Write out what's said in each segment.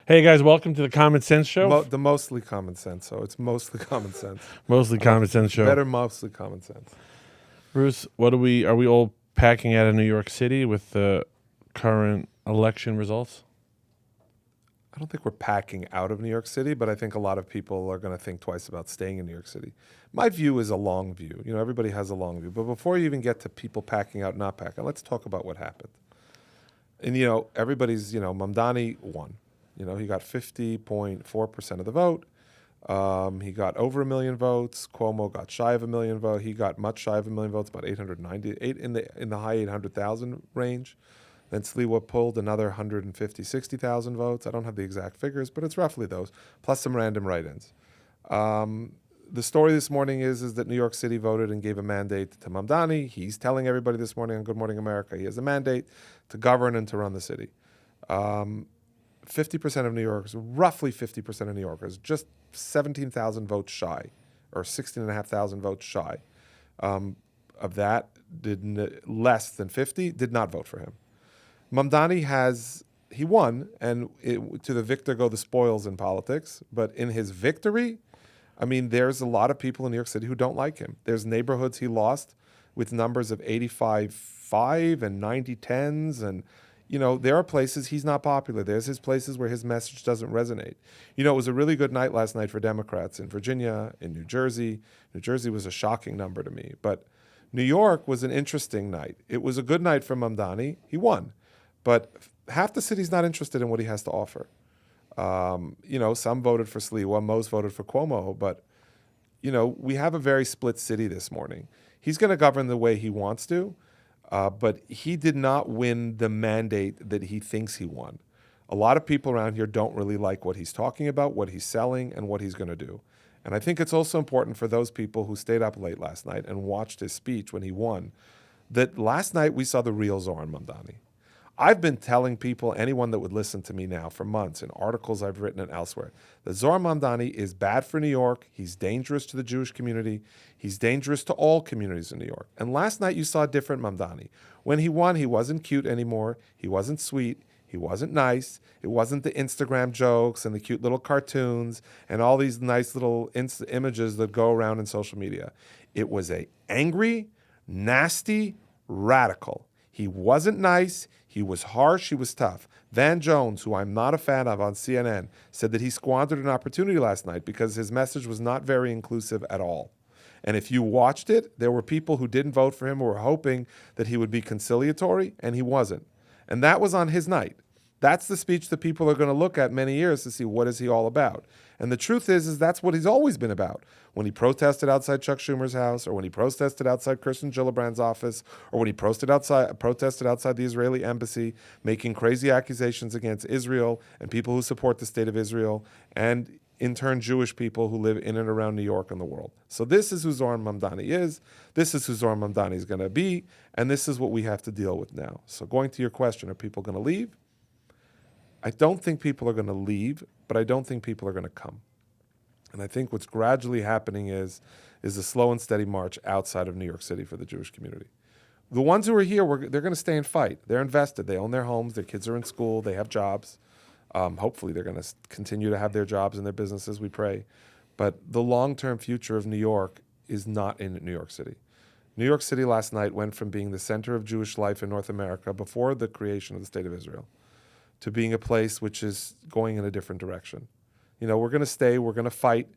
Hey guys, welcome to the Common Sense Show. The mostly common sense. So it's mostly common sense. Mostly Common Sense Show. Better mostly common sense. Bruce, are we all packing out of New York City with the current election results? I don't think we're packing out of New York City, but I think a lot of people are going to think twice about staying in New York City. My view is a long view. You know, everybody has a long view. But before you even get to people packing out, not packing, let's talk about what happened. And, everybody's, Mamdani won. He got 50.4% of the vote. He got over 1 million votes. Cuomo got shy of 1 million votes. He got much shy of 1 million votes, about 898 in the high 800,000 range. Then Sliwa pulled another 150, 60,000 votes. I don't have the exact figures, but it's roughly those, plus some random write-ins. The story this morning is that New York City voted and gave a mandate to Mamdani. He's telling everybody this morning on Good Morning America he has a mandate to govern and to run the city. 50% of New Yorkers, roughly 50% of New Yorkers, just 17,000 votes shy, or 16,500 votes shy of that, less than 50 did not vote for him. Mamdani he won, and to the victor go the spoils in politics, but in his victory, I mean, there's a lot of people in New York City who don't like him. There's neighborhoods he lost with numbers of 85-5 and 90-10s, and there are places he's not popular. There's his places where his message doesn't resonate. It was a really good night last night for Democrats in Virginia, in New Jersey. New Jersey was a shocking number to me. But New York was an interesting night. It was a good night for Mamdani. He won. But half the city's not interested in what he has to offer. Some voted for Sliwa, most voted for Cuomo. But, we have a very split city this morning. He's going to govern the way he wants to. But he did not win the mandate that he thinks he won. A lot of people around here don't really like what he's talking about, what he's selling, and what he's going to do. And I think it's also important for those people who stayed up late last night and watched his speech when he won, that last night we saw the real Zoran Mamdani. I've been telling people, anyone that would listen to me now for months in articles I've written and elsewhere, that Zoran Mamdani is bad for New York. He's dangerous to the Jewish community. He's dangerous to all communities in New York. And last night you saw a different Mamdani. When he won, he wasn't cute anymore. He wasn't sweet. He wasn't nice. It wasn't the Instagram jokes and the cute little cartoons and all these nice little images that go around in social media. It was a angry, nasty, radical. He wasn't nice. He was harsh. He was tough. Van Jones, who I'm not a fan of on CNN, said that he squandered an opportunity last night because his message was not very inclusive at all. And if you watched it, there were people who didn't vote for him who were hoping that he would be conciliatory, and he wasn't. And that was on his night. That's the speech that people are going to look at many years to see what is he all about. And the truth is that's what he's always been about. When he protested outside Chuck Schumer's house, or when he protested outside Kirsten Gillibrand's office, or when he protested outside the Israeli embassy, making crazy accusations against Israel and people who support the state of Israel, and in turn Jewish people who live in and around New York and the world. So this is who Zoran Mamdani is. This is who Zoran Mamdani is going to be. And this is what we have to deal with now. So going to your question, are people going to leave? I don't think people are going to leave, but I don't think people are going to come. And I think what's gradually happening is a slow and steady march outside of New York City for the Jewish community. The ones who are here, they're going to stay and fight. They're invested. They own their homes. Their kids are in school. They have jobs. Hopefully they're going to continue to have their jobs and their businesses, we pray. But the long-term future of New York is not in New York City. New York City last night went from being the center of Jewish life in North America before the creation of the State of Israel to being a place which is going in a different direction. We're going to stay, we're going to fight.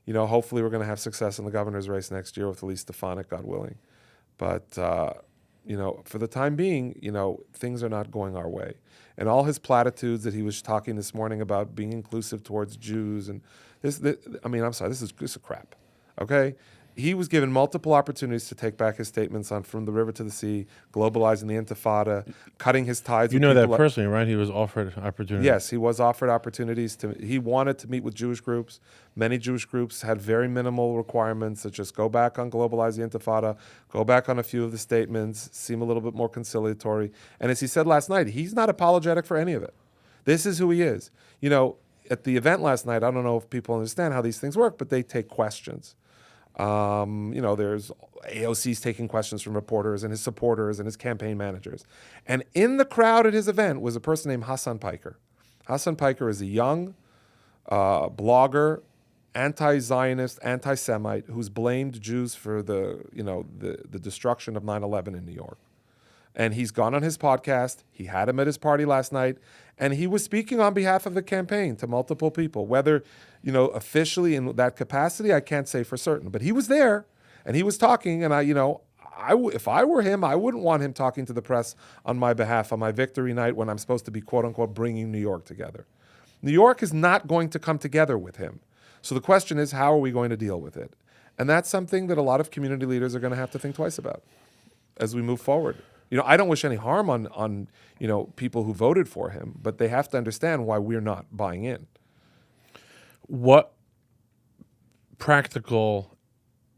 Hopefully we're going to have success in the governor's race next year with Elise Stefanik, God willing. But, for the time being, things are not going our way. And all his platitudes that he was talking this morning about being inclusive towards Jews and this is crap, okay? He was given multiple opportunities to take back his statements on From the River to the Sea, globalizing the Intifada, cutting his ties with You know that people personally, right? He was offered opportunities. Yes, he was offered opportunities. He wanted to meet with Jewish groups. Many Jewish groups had very minimal requirements, such as go back on Globalize the Intifada, go back on a few of the statements, seem a little bit more conciliatory. And as he said last night, he's not apologetic for any of it. This is who he is. At the event last night, I don't know if people understand how these things work, but they take questions. There's AOC's taking questions from reporters and his supporters and his campaign managers. And in the crowd at his event was a person named Hassan Piker. Hassan Piker is a young blogger, anti-Zionist, anti-Semite, who's blamed Jews for the destruction of 9/11 in New York. And he's gone on his podcast. He had him at his party last night, and he was speaking on behalf of the campaign to multiple people. Whether, officially in that capacity, I can't say for certain. But he was there, and he was talking. And if I were him, I wouldn't want him talking to the press on my behalf on my victory night when I'm supposed to be, quote unquote, bringing New York together. New York is not going to come together with him. So the question is, how are we going to deal with it? And that's something that a lot of community leaders are going to have to think twice about as we move forward. I don't wish any harm on people who voted for him, but they have to understand why we're not buying in. What practical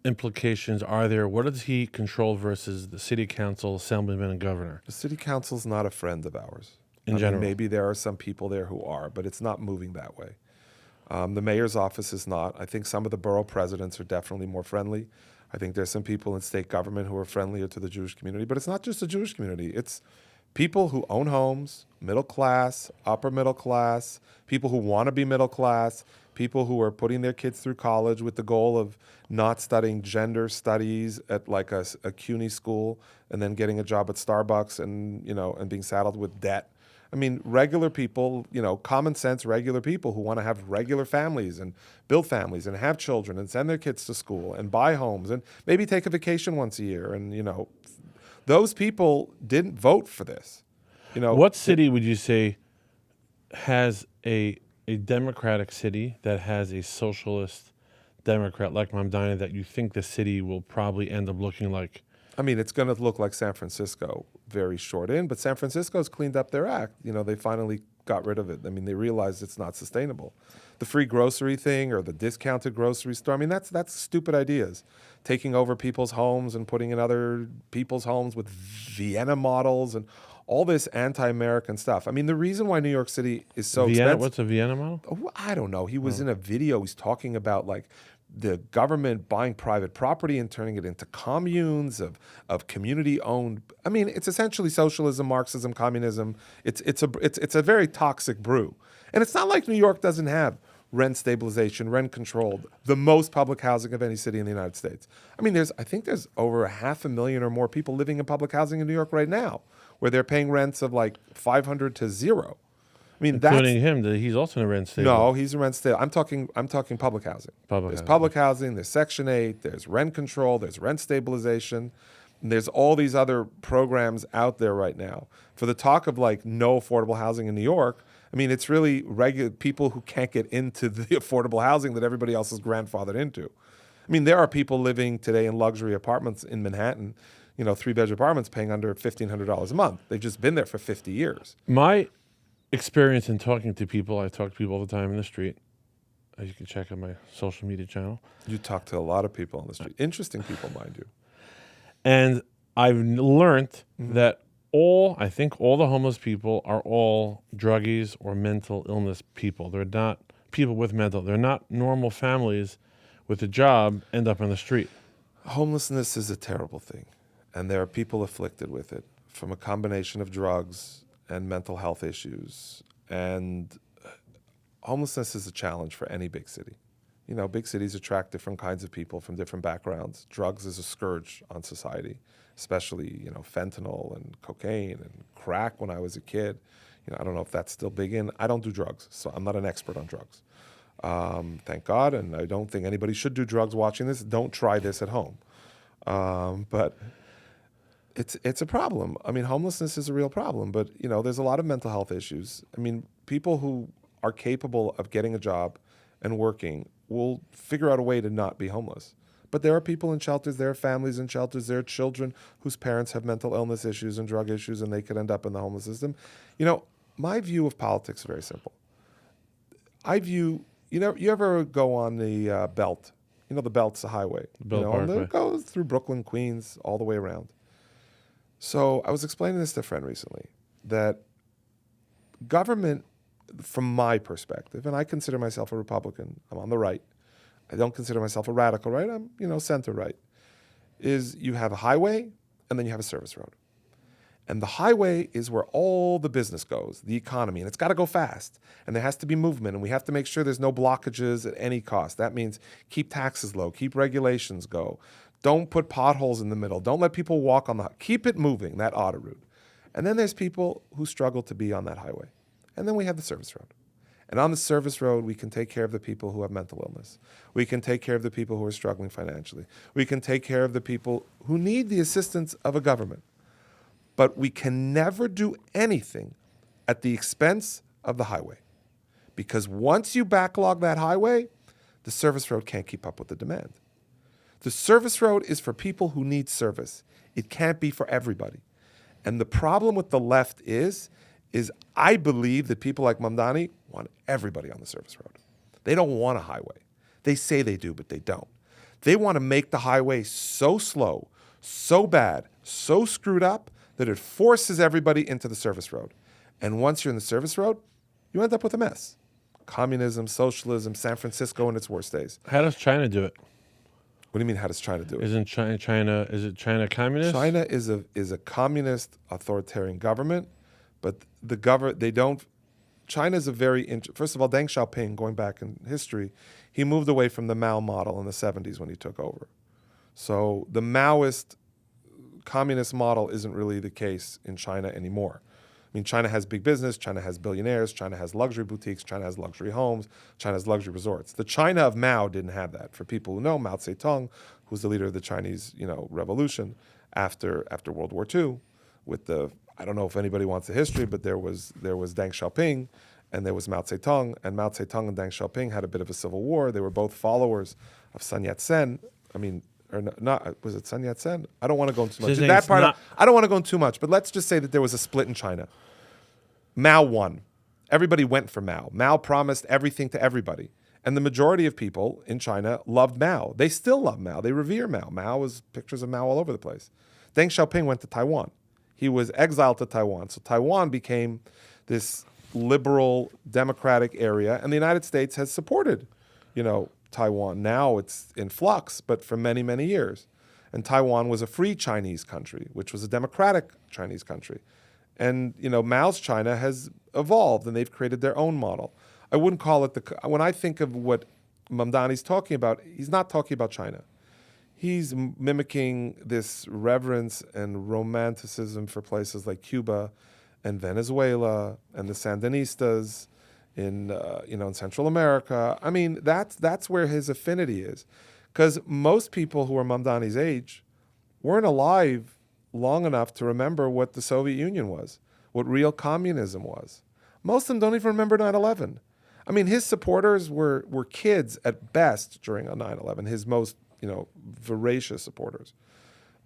implications are there? What does he control versus the city council, assemblyman, and governor? The city council's not a friend of ours. In general. Maybe there are some people there who are, but it's not moving that way. The mayor's office is not. I think some of the borough presidents are definitely more friendly. I think there's some people in state government who are friendlier to the Jewish community, but it's not just the Jewish community. It's people who own homes, middle class, upper middle class, people who want to be middle class, people who are putting their kids through college with the goal of not studying gender studies at like a CUNY school and then getting a job at Starbucks and being saddled with debt. I mean, regular people, common sense, regular people who want to have regular families and build families and have children and send their kids to school and buy homes and maybe take a vacation once a year. And, those people didn't vote for this. What city would you say has a democratic city that has a socialist Democrat like Mamdani that you think the city will probably end up looking like? I mean, it's going to look like San Francisco very short in, but San Francisco's cleaned up their act. They finally got rid of it. I mean, they realized it's not sustainable. The free grocery thing or the discounted grocery store, I mean, that's stupid ideas. Taking over people's homes and putting in other people's homes with Vienna models and all this anti-American stuff. I mean, the reason why New York City is so expensive. What's a Vienna model? Oh, I don't know. He was in a video. He's talking about the government buying private property and turning it into communes of community-owned. I mean, it's essentially socialism, Marxism, communism. It's a very toxic brew. And it's not like New York doesn't have rent stabilization, rent controlled, the most public housing of any city in the United States. I mean, I think there's over 500,000 or more people living in public housing in New York right now, where they're paying rents of like $500 to $0. I mean, including him, he's also in a rent stable. No, he's in rent stable. I'm talking public housing. Public housing. There's Section 8. There's rent control. There's rent stabilization. And there's all these other programs out there right now. For the talk of no affordable housing in New York, I mean, it's really regular people who can't get into the affordable housing that everybody else is grandfathered into. I mean, there are people living today in luxury apartments in Manhattan, 3-bedroom apartments paying under $1,500 a month. They've just been there for 50 years. My experience in talking to people, I talk to people all the time in the street, as you can check on my social media channel. You talk to a lot of people on the street. Interesting people, mind you. And I've learned that I think all the homeless people are all druggies or mental illness people. They're not people with mental. They're not normal families with a job end up on the street. Homelessness is a terrible thing. And there are people afflicted with it from a combination of drugs and mental health issues. And homelessness is a challenge for any big city. Big cities attract different kinds of people from different backgrounds. Drugs is a scourge on society, especially, fentanyl and cocaine and crack when I was a kid. I don't know if that's still big in. I don't do drugs, so I'm not an expert on drugs. Thank God, and I don't think anybody should do drugs watching this. Don't try this at home. But it's a problem. I mean, homelessness is a real problem, but, there's a lot of mental health issues. I mean, people who are capable of getting a job and working will figure out a way to not be homeless. But there are people in shelters, there are families in shelters, there are children whose parents have mental illness issues and drug issues, and they could end up in the homeless system. My view of politics is very simple. You ever go on the belt? The belt's a highway. It goes through Brooklyn, Queens, all the way around. So I was explaining this to a friend recently, that government, from my perspective, and I consider myself a Republican, I'm on the right. I don't consider myself a radical right, I'm, center right, is you have a highway and then you have a service road. And the highway is where all the business goes, the economy, and it's got to go fast. And there has to be movement, and we have to make sure there's no blockages at any cost. That means keep taxes low, keep regulations go. Don't put potholes in the middle. Don't let people walk on the keep it moving, that auto route. And then there's people who struggle to be on that highway. And then we have the service road. And on the service road, we can take care of the people who have mental illness. We can take care of the people who are struggling financially. We can take care of the people who need the assistance of a government. But we can never do anything at the expense of the highway. Because once you backlog that highway, the service road can't keep up with the demand. The service road is for people who need service. It can't be for everybody. And the problem with the left is I believe that people like Mamdani want everybody on the service road. They don't want a highway. They say they do, but they don't. They want to make the highway so slow, so bad, so screwed up that it forces everybody into the service road. And once you're in the service road, you end up with a mess. Communism, socialism, San Francisco in its worst days. How does China do it? What do you mean, how does China do it? Isn't China is it China communist? China is a communist authoritarian government, but China is a very, first of all, Deng Xiaoping, going back in history, he moved away from the Mao model in the 70s when he took over. So the Maoist communist model isn't really the case in China anymore. I mean, China has big business, China has billionaires, China has luxury boutiques, China has luxury homes, China has luxury resorts. The China of Mao didn't have that. For people who know, Mao Zedong, who's the leader of the Chinese, revolution after World War II, with I don't know if anybody wants the history, but there was Deng Xiaoping and there was Mao Zedong, and Mao Zedong and Deng Xiaoping had a bit of a civil war. They were both followers of Sun Yat-sen. Or not, was it Sun Yat-sen? I don't want to go into too much. I don't want to go into too much, but let's just say that there was a split in China. Mao won. Everybody went for Mao. Mao promised everything to everybody. And the majority of people in China loved Mao. They still love Mao. They revere Mao. Mao was pictures of Mao all over the place. Deng Xiaoping went to Taiwan. He was exiled to Taiwan. So Taiwan became this liberal, democratic area, and the United States has supported, Taiwan. Now it's in flux, but for many, many years. And Taiwan was a free Chinese country, which was a democratic Chinese country. And, Mao's China has evolved, and they've created their own model. I wouldn't call it when I think of what Mamdani's talking about, he's not talking about China. He's mimicking this reverence and romanticism for places like Cuba and Venezuela and the Sandinistas in Central America. I mean, that's where his affinity is. Because most people who are Mamdani's age weren't alive long enough to remember what the Soviet Union was, what real communism was. Most of them don't even remember 9/11. I mean, his supporters were kids at best during 9/11, his most, voracious supporters.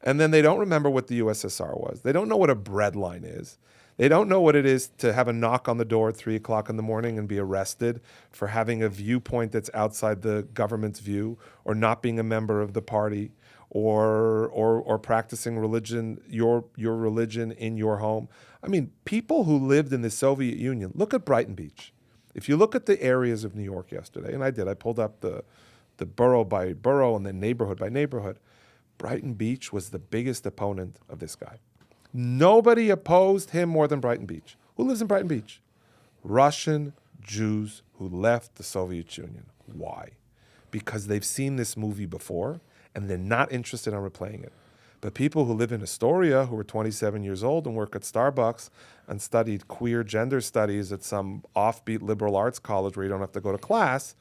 And then they don't remember what the USSR was. They don't know what a bread line is. They don't know what it is to have a knock on the door at 3 o'clock in the morning and be arrested for having a viewpoint that's outside the government's view, or not being a member of the party, or practicing religion, your religion in your home. I mean, people who lived in the Soviet Union, look at Brighton Beach. If you look at the areas of New York yesterday, and I pulled up the borough by borough and then neighborhood by neighborhood, Brighton Beach was the biggest opponent of this guy. Nobody opposed him more than Brighton Beach. Who lives in Brighton Beach? Russian Jews who left the Soviet Union. Why? Because they've seen this movie before and they're not interested in replaying it. But people who live in Astoria, who are 27 years old and work at Starbucks and studied queer gender studies at some offbeat liberal arts college where you don't have to go to class,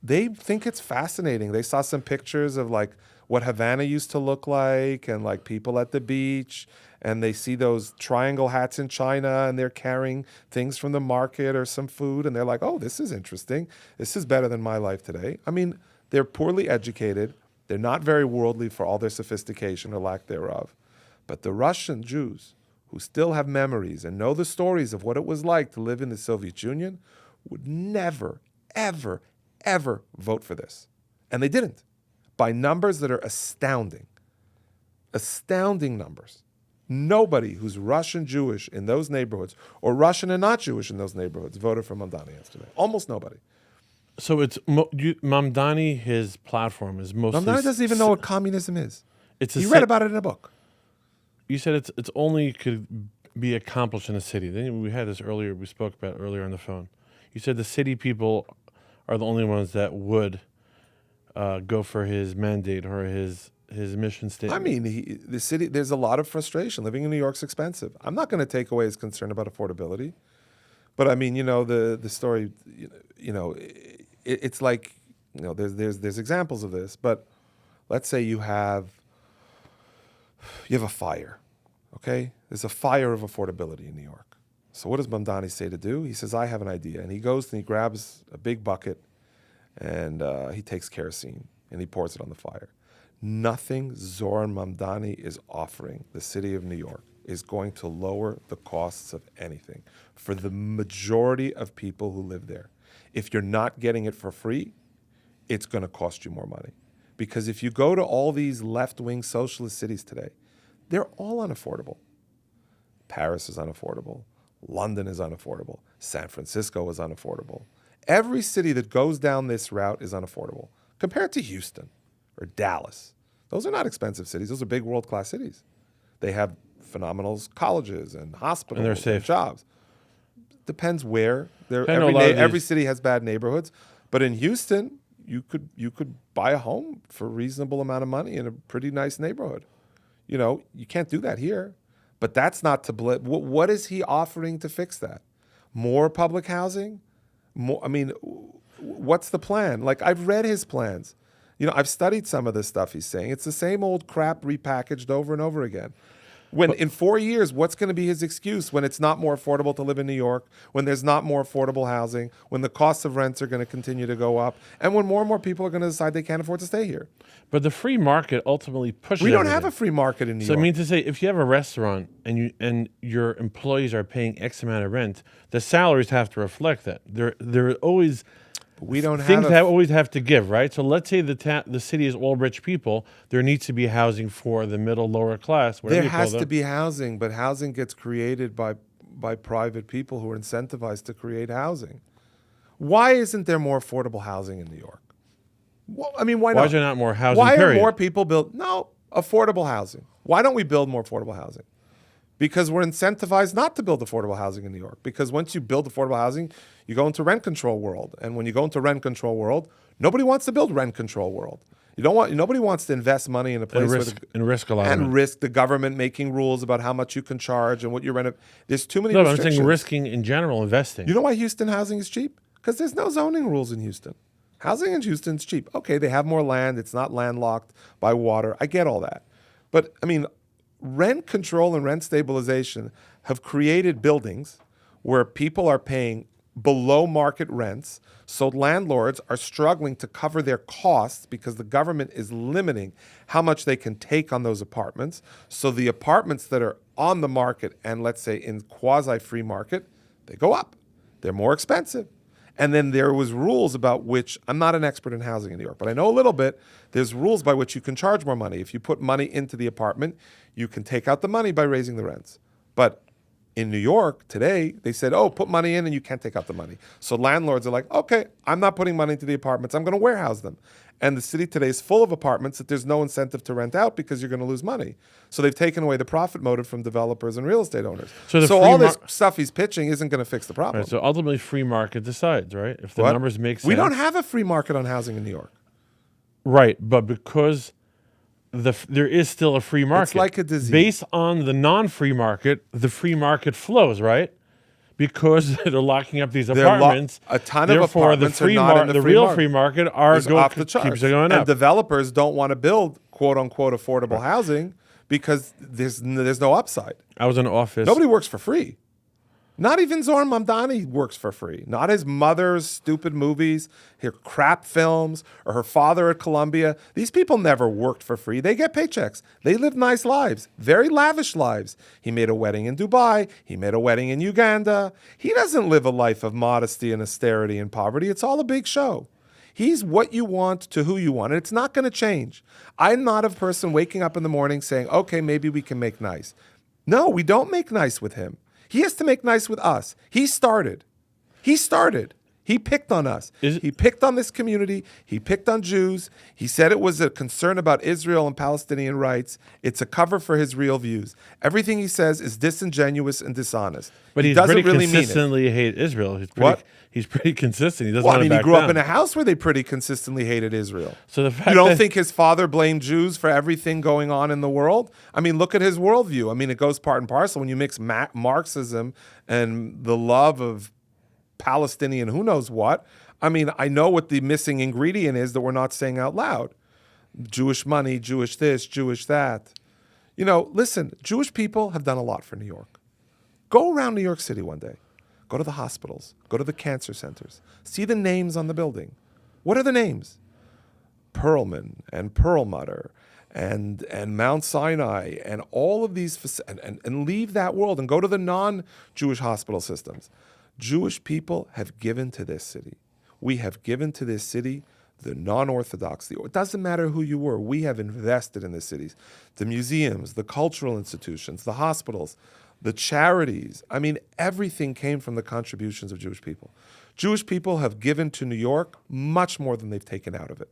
they think it's fascinating. They saw some pictures of what Havana used to look like and people at the beach, and they see those triangle hats in China and they're carrying things from the market or some food, and they're like, oh, this is interesting. This is better than my life today. I mean, they're poorly educated. They're not very worldly for all their sophistication or lack thereof. But the Russian Jews who still have memories and know the stories of what it was like to live in the Soviet Union would never, ever, ever vote for this. And they didn't, by numbers that are astounding. Astounding numbers. Nobody who's Russian Jewish in those neighborhoods, or Russian and not Jewish in those neighborhoods, voted for Mamdani yesterday. Almost nobody. So it's Mamdani, his platform is mostly... Mamdani doesn't even know what communism is. He read about it in a book. you said it's only could be accomplished in a city. Then we had this earlier. We spoke about earlier on the phone. You said the city people are the only ones that would go for his mandate or his mission statement. I mean, the city. There's a lot of frustration. Living in New York's expensive. I'm not going to take away his concern about affordability, but I mean, the story. It's like there's examples of this, but let's say you have a fire. Okay, there's a fire of affordability in New York. So what does Mamdani say to do? He says, I have an idea. And he goes and he grabs a big bucket and he takes kerosene and he pours it on the fire. Nothing Zoran Mamdani is offering the city of New York is going to lower the costs of anything for the majority of people who live there. If you're not getting it for free, it's going to cost you more money. Because if you go to all these left-wing socialist cities today, they're all unaffordable. Paris is unaffordable. London is unaffordable. San Francisco is unaffordable. Every city that goes down this route is unaffordable compared to Houston or Dallas. Those are not expensive cities. Those are big world-class cities. They have phenomenal colleges and hospitals And they're safe. jobs. Depends where. Every Every city has bad neighborhoods. But in Houston, you could buy a home for a reasonable amount of money in a pretty nice neighborhood. You can't do that here. But that's not to blame. What is he offering to fix that? More public housing? What's the plan? Like, I've read his plans. I've studied some of this stuff he's saying. It's the same old crap repackaged over and over again. In 4 years, what's going to be his excuse when it's not more affordable to live in New York, when there's not more affordable housing, when the costs of rents are going to continue to go up, and when more and more people are going to decide they can't afford to stay here? But the free market ultimately pushes. We don't everything. have a free market in New York. So I mean to say, if you have a restaurant and your employees are paying X amount of rent, the salaries have to reflect that. They're always. We don't things have always have to give, right? So let's say the city is all rich people. There needs to be housing for the middle, lower class. There has to be housing, but housing gets created by private people who are incentivized to create housing. Why isn't there more affordable housing in New York? Well, why not? Why is there not more housing? Why period? are more people build? No, affordable housing. Why don't we build more affordable housing? Because we're incentivized not to build affordable housing in New York. Because once you build affordable housing, you go into rent control world. And when you go into rent control world, nobody wants to build rent control world. Nobody wants to invest money in a place and risk a lot and risk the government making rules about how much you can charge and what you rent. There's too many No, I'm restrictions. saying risking in general, investing. You know why Houston housing is cheap? Because there's no zoning rules in Houston. Housing in Houston is cheap. Okay, they have more land. It's not landlocked by water. I get all that. But, rent control and rent stabilization have created buildings where people are paying below market rents. So landlords are struggling to cover their costs because the government is limiting how much they can take on those apartments. So the apartments that are on the market and let's say in quasi-free market, they go up. They're more expensive. And then there was rules about which, I'm not an expert in housing in New York, but I know a little bit. There's rules by which you can charge more money. If you put money into the apartment, you can take out the money by raising the rents. But in New York today, they said, put money in and you can't take out the money. So landlords are like, okay, I'm not putting money into the apartments. I'm going to warehouse them. And the city today is full of apartments that there's no incentive to rent out because you're going to lose money. So they've taken away the profit motive from developers and real estate owners. So all this stuff he's pitching isn't going to fix the problem. Right, so ultimately free market decides, right? If the numbers make sense. We don't have a free market on housing in New York. Right, but because there is still a free market. It's like a disease. Based on the non-free market, the free market flows, right? Because they're locking up these apartments. A ton of apartments the free are not in the the free real market. free market Off the charts. keeps going and up. developers don't want to build quote unquote affordable housing because there's no upside. I was in an office. Nobody works for free. Not even Zoran Mamdani works for free. Not his mother's stupid movies, her crap films, or her father at Columbia. These people never worked for free. They get paychecks. They live nice lives, very lavish lives. He made a wedding in Dubai. He made a wedding in Uganda. He doesn't live a life of modesty and austerity and poverty. It's all a big show. He's what you want to who you want, and it's not going to change. I'm not a person waking up in the morning saying, okay, maybe we can make nice. No, we don't make nice with him. He has to make nice with us. He started. He He picked on us. Is it- He picked on this community. He picked on Jews. He said it was a concern about Israel and Palestinian rights. It's a cover for his real views. Everything he says is disingenuous and dishonest. But he he's doesn't pretty really mean it. consistently hate Israel. What? He's pretty consistent. He doesn't Well, I want mean, to he back grew up down. in a house where they pretty consistently hated Israel. So the fact You don't that, think his father blamed Jews for everything going on in the world? I mean, look at his worldview. I mean, it goes part and parcel when you mix Marxism and the love of Palestinian who knows what. I mean, I know what the missing ingredient is that we're not saying out loud. Jewish money, Jewish this, Jewish that. You know, listen, Jewish people have done a lot for New York. Go around New York City one day. Go to the hospitals. Go to the cancer centers. See the names on the building. What are the names? Perlman and Perlmutter and Mount Sinai and all of these and leave that world and go to the non-Jewish hospital systems. Jewish people have given to this city. We have given to this city the non-Orthodox. It doesn't matter who you were. We have invested in the cities. The museums, the cultural institutions, the hospitals, the charities. I mean, everything came from the contributions of Jewish people. Jewish people have given to New York much more than they've taken out of it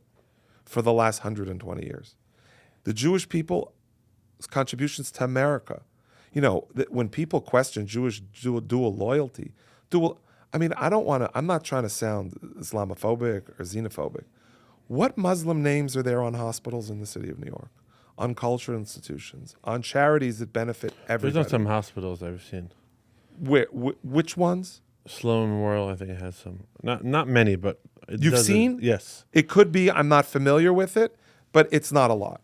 for the last 120 years. The Jewish people's contributions to America. You know, when people question Jewish dual loyalty, I'm not trying to sound Islamophobic or xenophobic. What Muslim names are there on hospitals in the city of New York? On cultural institutions, on charities that benefit everybody? there's not some hospitals I've seen. Which ones? Sloan Memorial, I think it has some. Not many, but You've seen? Yes. It could be. I'm not familiar with it, but it's not a lot.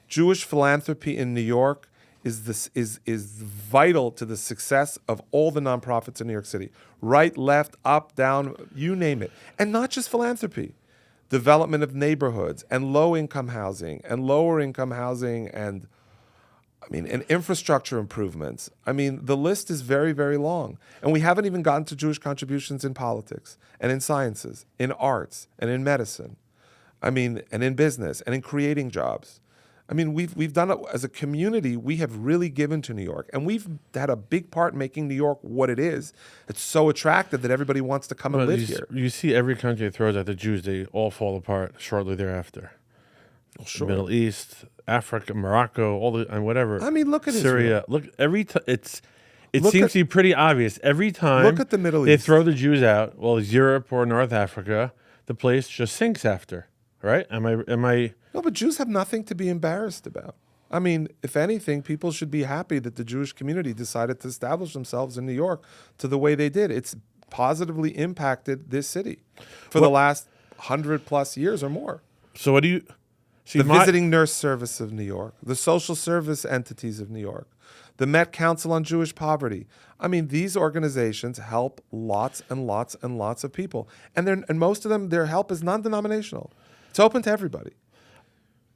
Jewish philanthropy in New York is vital to the success of all the nonprofits in New York City. Right, left, up, down, you name it. And not just philanthropy. Development of neighborhoods and low-income housing and lower-income housing and infrastructure improvements. I mean, the list is very, very long. And we haven't even gotten to Jewish contributions in politics and in sciences, in arts and in medicine. And in business and in creating jobs. I mean, we've done it as a community. We have really given to New York, and we've had a big part in making New York what it is. It's so attractive that everybody wants to come and live here. You see every country that throws out the Jews, they all fall apart shortly thereafter. Well, sure. Middle East, Africa, Morocco, and whatever. I mean, look at Syria. Israel. Look every time. It seems to be pretty obvious every time. Look at the Middle They East. throw the Jews out. Well, Europe or North Africa, the place just sinks after. Right? Am I? No, but Jews have nothing to be embarrassed about. I mean, if anything, people should be happy that the Jewish community decided to establish themselves in New York to the way they did. It's positively impacted this city for the last 100+ years or more. So what do you see? The visiting nurse service of New York, the social service entities of New York, the Met Council on Jewish Poverty. I mean, these organizations help lots and lots and lots of people. And most of them, their help is non-denominational. It's open to everybody.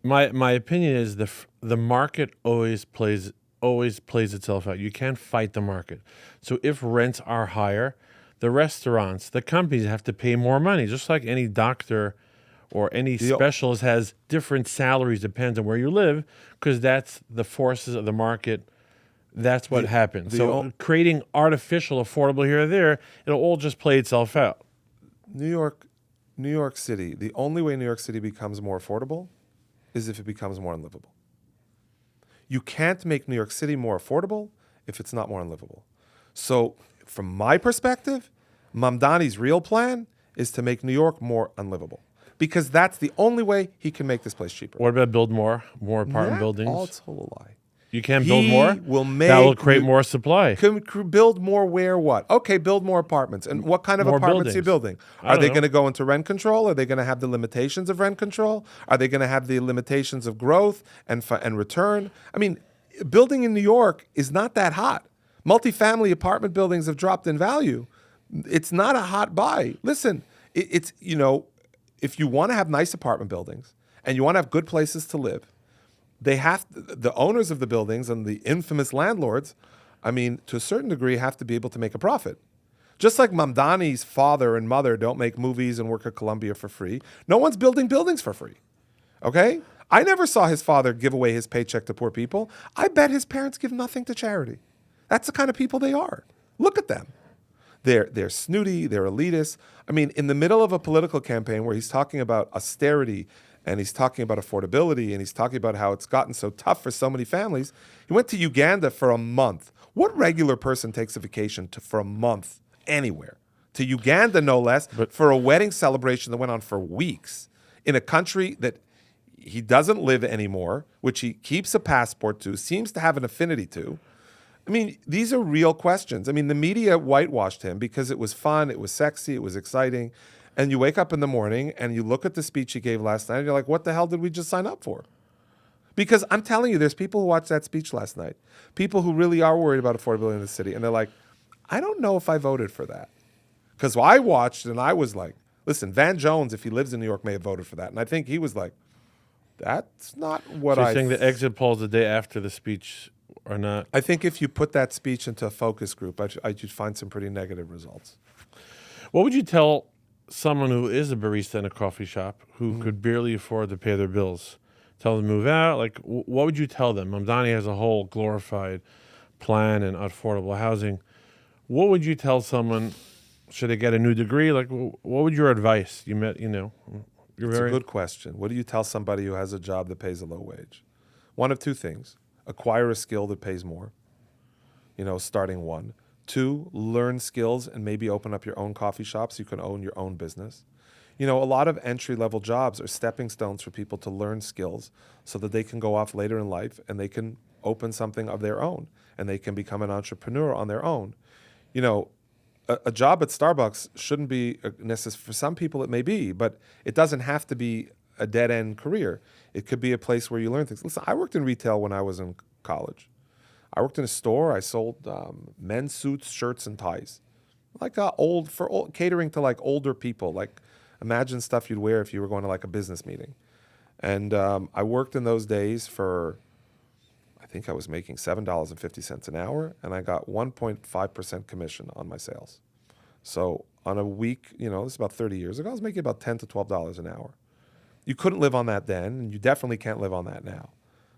My opinion is the market always plays itself out. You can't fight the market. So if rents are higher, the restaurants, the companies have to pay more money. Just like any doctor or any specialist has different salaries, depends on where you live, because that's the forces of the market. That's what happens. So creating artificial affordable here or there, it'll all just play itself out. New York City, the only way New York City becomes more affordable is if it becomes more unlivable. You can't make New York City more affordable if it's not more unlivable. So from my perspective, Mamdani's real plan is to make New York more unlivable, because that's the only way he can make this place cheaper. What about build more apartment buildings? All total lie. You can't build more? That will create more supply. Can build more where what? Okay, build more apartments. And what kind of More apartments are you buildings. building? Are they going to go into rent control? Are they going to have the limitations of rent control? Are they going to have the limitations of growth and return? I mean, building in New York is not that hot. Multifamily apartment buildings have dropped in value. It's not a hot buy. Listen, it's if you want to have nice apartment buildings and you want to have good places to live, the owners of the buildings and the infamous landlords, to a certain degree, have to be able to make a profit. Just like Mamdani's father and mother don't make movies and work at Columbia for free, no one's building buildings for free. Okay? I never saw his father give away his paycheck to poor people. I bet his parents give nothing to charity. That's the kind of people they are. Look at them. They're snooty, they're elitist. I mean, in the middle of a political campaign where he's talking about austerity and he's talking about affordability and he's talking about how it's gotten so tough for so many families, he went to Uganda for a month. What regular person takes a vacation for a month anywhere? To Uganda, no less, for a wedding celebration that went on for weeks in a country that he doesn't live anymore, which he keeps a passport to, seems to have an affinity to. I mean, these are real questions. I mean, the media whitewashed him because it was fun, it was sexy, it was exciting. And you wake up in the morning and you look at the speech he gave last night and you're like, what the hell did we just sign up for? Because I'm telling you, there's people who watched that speech last night, people who really are worried about affordability in the city. And they're like, I don't know if I voted for that. Because I watched and I was like, listen, Van Jones, if he lives in New York, may have voted for that. And I think he was like, that's not what So you're saying the exit polls the day after the speech are not? I think if you put that speech into a focus group, you'd find some pretty negative results. What would you tell someone who is a barista in a coffee shop who could barely afford to pay their bills? Tell them to move out? Like, what would you tell them? Mamdani has a whole glorified plan and affordable housing. What would you tell someone? Should they get a new degree? Like, what would your advice? You're It's a good question. What do you tell somebody who has a job that pays a low wage? One of two things. Acquire a skill that pays more, starting one. Two, learn skills and maybe open up your own coffee shop so you can own your own business. A lot of entry-level jobs are stepping stones for people to learn skills so that they can go off later in life and they can open something of their own and they can become an entrepreneur on their own. A job at Starbucks shouldn't be necessary. For some people it may be, but it doesn't have to be a dead-end career. It could be a place where you learn things. Listen, I worked in retail when I was in college. I worked in a store. I sold men's suits, shirts, and ties, like catering to like older people. Like, imagine stuff you'd wear if you were going to like a business meeting. And I worked in those days for, I think I was making $7.50 an hour, and I got 1.5% commission on my sales. So on a week, this is about 30 years ago, I was making about $10 to $12 an hour. You couldn't live on that then, and you definitely can't live on that now.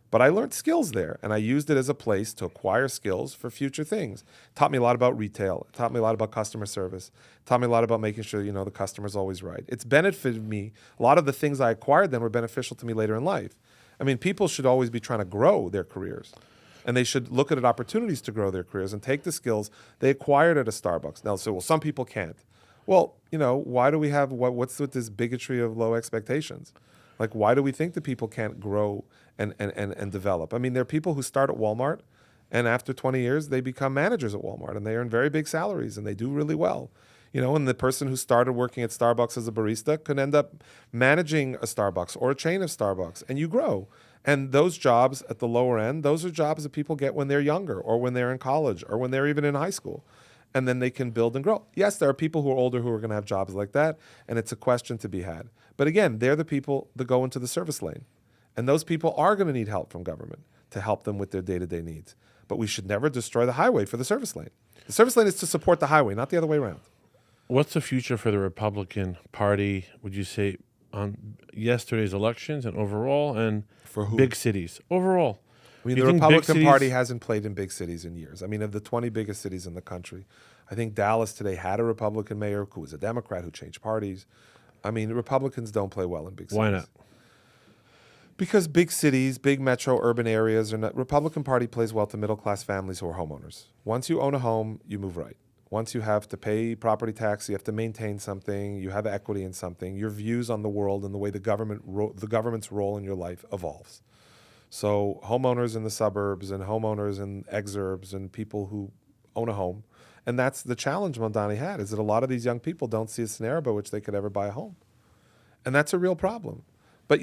But I learned skills there, and I used it as a place to acquire skills for future things. It taught me a lot about retail. It taught me a lot about customer service. It taught me a lot about making sure, the customer's always right. It's benefited me. A lot of the things I acquired then were beneficial to me later in life. I mean, people should always be trying to grow their careers, and they should look at opportunities to grow their careers and take the skills they acquired at a Starbucks. Now, well, some people can't. Well, why do we have, what's with this bigotry of low expectations? Like, why do we think that people can't grow and develop? I mean, there are people who start at Walmart, and after 20 years, they become managers at Walmart, and they earn very big salaries, and they do really well. And the person who started working at Starbucks as a barista could end up managing a Starbucks or a chain of Starbucks, and you grow. And those jobs at the lower end, those are jobs that people get when they're younger or when they're in college or when they're even in high school. And then they can build and grow. Yes, there are people who are older who are going to have jobs like that, and it's a question to be had. But again, they're the people that go into the service lane. And those people are going to need help from government to help them with their day-to-day needs. But we should never destroy the highway for the service lane. The service lane is to support the highway, not the other way around. What's the future for the Republican Party, would you say, on yesterday's elections and overall, and for who? Big cities? Overall. I mean, the Republican Party hasn't played in big cities in years. I mean, of the 20 biggest cities in the country, I think Dallas today had a Republican mayor who was a Democrat who changed parties. I mean, Republicans don't play well in big cities. Why not? Because big cities, big metro urban areas, Republican Party plays well to middle-class families who are homeowners. Once you own a home, you move right. Once you have to pay property tax, you have to maintain something, you have equity in something, your views on the world and the way the government's role in your life evolves. So homeowners in the suburbs and homeowners in exurbs and people who own a home. And that's the challenge Mamdani had, is that a lot of these young people don't see a scenario by which they could ever buy a home. And that's a real problem. But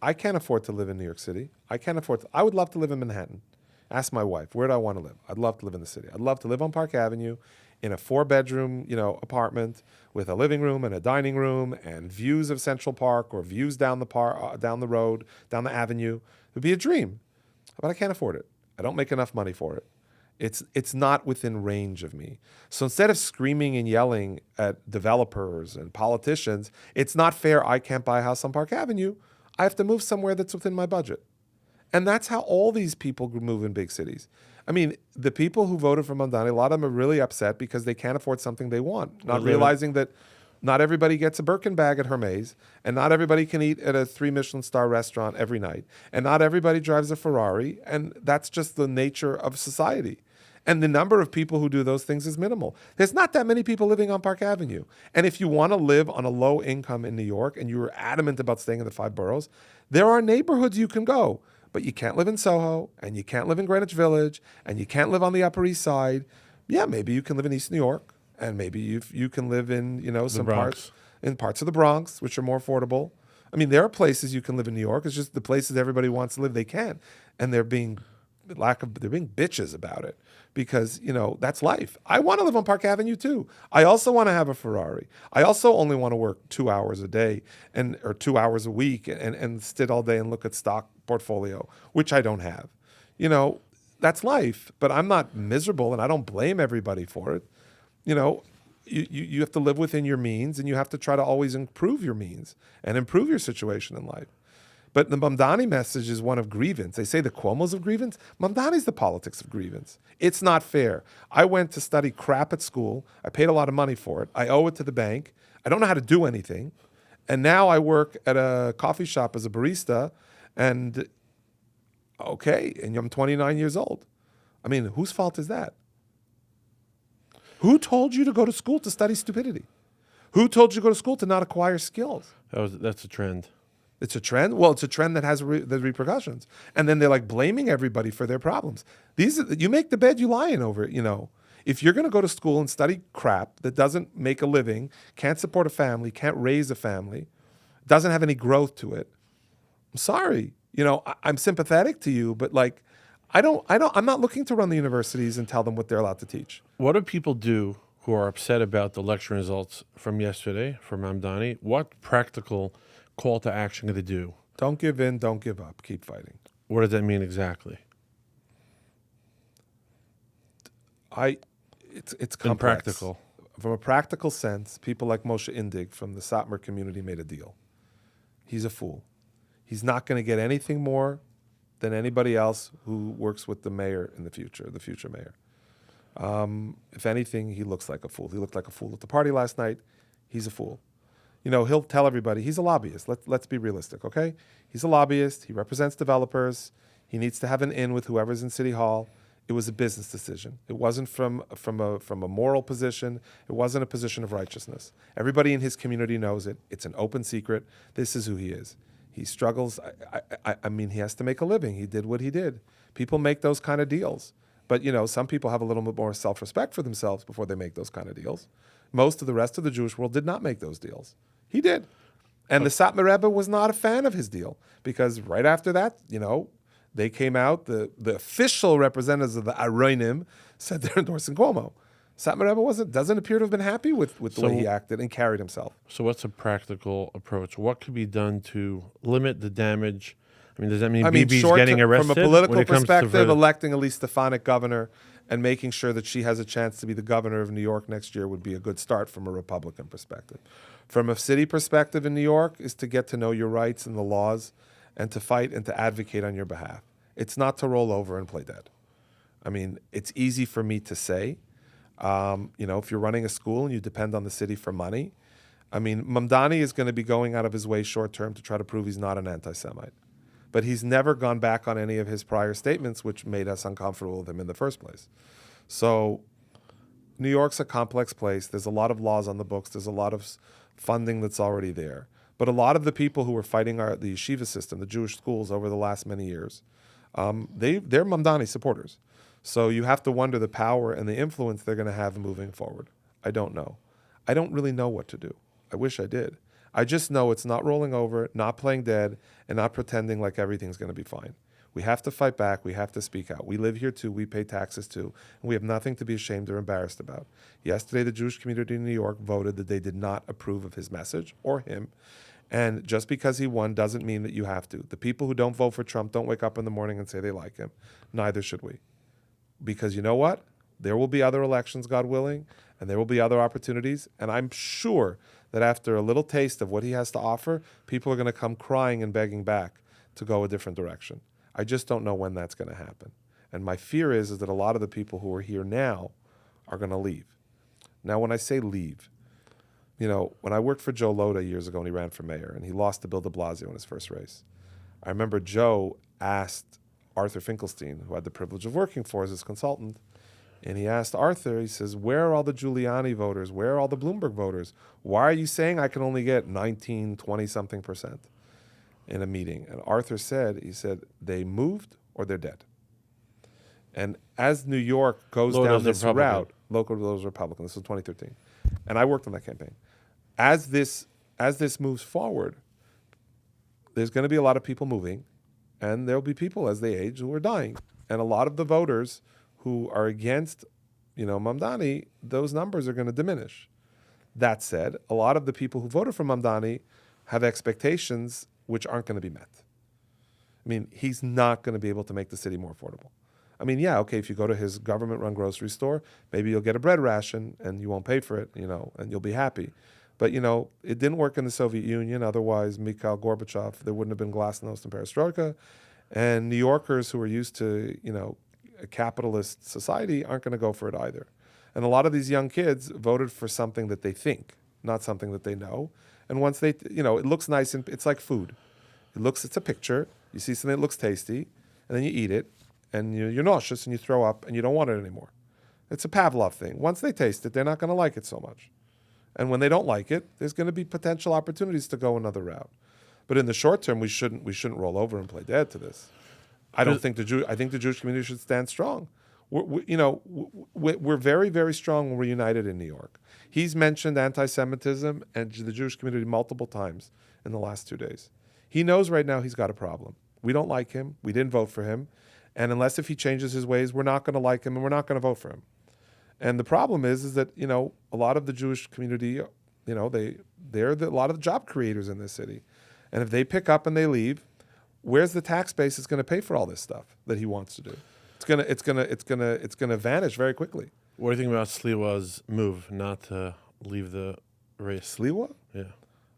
I can't afford to live in New York City. I would love to live in Manhattan. Ask my wife, where do I want to live? I'd love to live in the city. I'd love to live on Park Avenue in a 4-bedroom, apartment with a living room and a dining room and views of Central Park or views down the road, down the avenue. It would be a dream, but I can't afford it. I don't make enough money for it. It's not within range of me. So instead of screaming and yelling at developers and politicians, it's not fair I can't buy a house on Park Avenue. I have to move somewhere that's within my budget. And that's how all these people move in big cities. I mean, the people who voted for Mamdani, a lot of them are really upset because they can't afford something they want, not live in- realizing that not everybody gets a Birkin bag at Hermes, and not everybody can eat at a 3 Michelin star restaurant every night, and not everybody drives a Ferrari, and that's just the nature of society. And the number of people who do those things is minimal. There's not that many people living on Park Avenue. And if you want to live on a low income in New York and you're adamant about staying in the 5 boroughs, there are neighborhoods you can go. But you can't live in Soho, and you can't live in Greenwich Village, and you can't live on the Upper East Side. Yeah, maybe you can live in East New York, and maybe you can live in some Bronx. parts of the Bronx, which are more affordable. I mean, there are places you can live in New York. It's just the places everybody wants to live, they can't, and they're being bitches about it because that's life. I want to live on Park Avenue too. I also want to have a Ferrari. I also only want to work 2 hours a day or 2 hours a week and sit all day and look at stock portfolio, which I don't have. That's life. But I'm not miserable, and I don't blame everybody for it. You have to live within your means, and you have to try to always improve your means and improve your situation in life. But the Mamdani message is one of grievance. They say the Cuomo's of grievance. Mamdani's the politics of grievance. It's not fair. I went to study crap at school. I paid a lot of money for it. I owe it to the bank. I don't know how to do anything. And now I work at a coffee shop as a barista. And I'm 29 years old. I mean, whose fault is that? Who told you to go to school to study stupidity? Who told you to go to school to not acquire skills? That's a trend. It's a trend. Well, it's a trend that has the repercussions, and then they're like blaming everybody for their problems. You make the bed, you lie in over it. If you're going to go to school and study crap that doesn't make a living, can't support a family, can't raise a family, doesn't have any growth to it, I'm sorry. I'm sympathetic to you, but I'm not looking to run the universities and tell them what they're allowed to teach. What do people do who are upset about the election results from yesterday for Mamdani? What practical call to action to do? Don't give in, don't give up, keep fighting. What does that mean exactly? It's complex. Practical. From a practical sense, people like Moshe Indig from the Satmar community made a deal. He's a fool. He's not going to get anything more than anybody else who works with the mayor in the future mayor. If anything, he looks like a fool. He looked like a fool at the party last night. He's a fool. He'll tell everybody he's a lobbyist. Let's be realistic, okay? He's a lobbyist. He represents developers. He needs to have an in with whoever's in City Hall. It was a business decision. It wasn't from a moral position. It wasn't a position of righteousness. Everybody in his community knows it. It's an open secret. This is who he is. He struggles. I mean, he has to make a living. He did what he did. People make those kind of deals. But, some people have a little bit more self-respect for themselves before they make those kind of deals. Most of the rest of the Jewish world did not make those deals. He did. And the Satmar Rebbe was not a fan of his deal because right after that, they came out, the official representatives of the Aronim said they're endorsing Cuomo. Satmar Rebbe doesn't appear to have been happy with the way he acted and carried himself. So what's a practical approach? What could be done to limit the damage? I mean, does that mean Bibi's getting arrested? From a political perspective, electing a Stefanik governor and making sure that she has a chance to be the governor of New York next year would be a good start from a Republican perspective. From a city perspective in New York is to get to know your rights and the laws and to fight and to advocate on your behalf. It's not to roll over and play dead. I mean, it's easy for me to say. If you're running a school and you depend on the city for money, I mean, Mamdani is going to be going out of his way short term to try to prove he's not an anti-Semite. But he's never gone back on any of his prior statements, which made us uncomfortable with him in the first place. So New York's a complex place. There's a lot of laws on the books. There's a lot of funding that's already there. But a lot of the people who were fighting the yeshiva system, the Jewish schools over the last many years, they're Mamdani supporters. So you have to wonder the power and the influence they're going to have moving forward. I don't know. I don't really know what to do. I wish I did. I just know it's not rolling over, not playing dead, and not pretending like everything's going to be fine. We have to fight back. We have to speak out. We live here too. We pay taxes too. And we have nothing to be ashamed or embarrassed about. Yesterday, the Jewish community in New York voted that they did not approve of his message or him. And just because he won doesn't mean that you have to. The people who don't vote for Trump don't wake up in the morning and say they like him. Neither should we. Because you know what? There will be other elections, God willing, and there will be other opportunities. And I'm sure that after a little taste of what he has to offer, people are going to come crying and begging back to go a different direction. I just don't know when that's going to happen. And my fear is that a lot of the people who are here now are going to leave. Now, when I say leave, when I worked for Joe Lhota years ago when he ran for mayor and he lost to Bill de Blasio in his first race, I remember Joe asked Arthur Finkelstein, who I had the privilege of working for as his consultant, and he asked Arthur, he says, where are all the Giuliani voters? Where are all the Bloomberg voters? Why are you saying I can only get 19, 20-something percent in a meeting? And Arthur said, they moved or they're dead. And as New York goes down this route, local those Republicans, this was 2013, and I worked on that campaign. As this moves forward, there's going to be a lot of people moving, and there'll be people as they age who are dying. And a lot of the voters who are against, Mamdani, those numbers are going to diminish. That said, a lot of the people who voted for Mamdani have expectations which aren't going to be met. I mean, he's not going to be able to make the city more affordable. I mean, yeah, okay, if you go to his government-run grocery store, maybe you'll get a bread ration and you won't pay for it, and you'll be happy. But, it didn't work in the Soviet Union. Otherwise, Mikhail Gorbachev, there wouldn't have been glasnost and perestroika. And New Yorkers who are used to, a capitalist society aren't going to go for it either. And a lot of these young kids voted for something that they think, not something that they know. And once they, it looks nice, and it's like food. It's a picture. You see something that looks tasty, and then you eat it, and you're nauseous, and you throw up, and you don't want it anymore. It's a Pavlov thing. Once they taste it, they're not going to like it so much. And when they don't like it, there's going to be potential opportunities to go another route. But in the short term, we shouldn't roll over and play dead to this. I think the Jewish community should stand strong. We're very, very strong when we're united in New York. He's mentioned anti-Semitism and the Jewish community multiple times in the last 2 days. He knows right now he's got a problem. We don't like him. We didn't vote for him. And unless if he changes his ways, we're not going to like him and we're not going to vote for him. And the problem is that, a lot of the Jewish community, they're a lot of the job creators in this city. And if they pick up and they leave, where's the tax base that's going to pay for all this stuff that he wants to do? It's gonna vanish very quickly. What do you think about Sliwa's move not to leave the race? Sliwa? Yeah.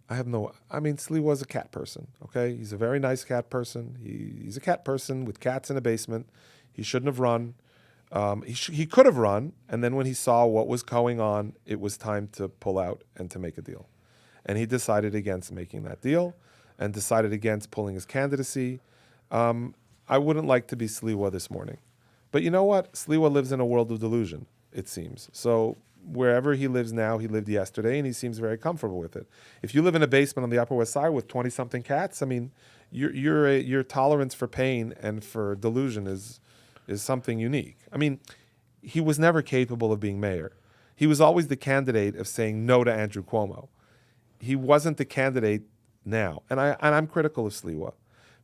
Sliwa's a cat person, okay? He's a very nice cat person. He's a cat person with cats in a basement. He shouldn't have run. He could have run, and then when he saw what was going on, it was time to pull out and to make a deal. And he decided against making that deal and decided against pulling his candidacy. I wouldn't like to be Sliwa this morning. But you know what? Sliwa lives in a world of delusion, it seems. So wherever he lives now, he lived yesterday, and he seems very comfortable with it. If you live in a basement on the Upper West Side with 20-something cats, your tolerance for pain and for delusion is something unique. He was never capable of being mayor. He was always the candidate of saying no to Andrew Cuomo. He wasn't the candidate now. And I'm critical of Sliwa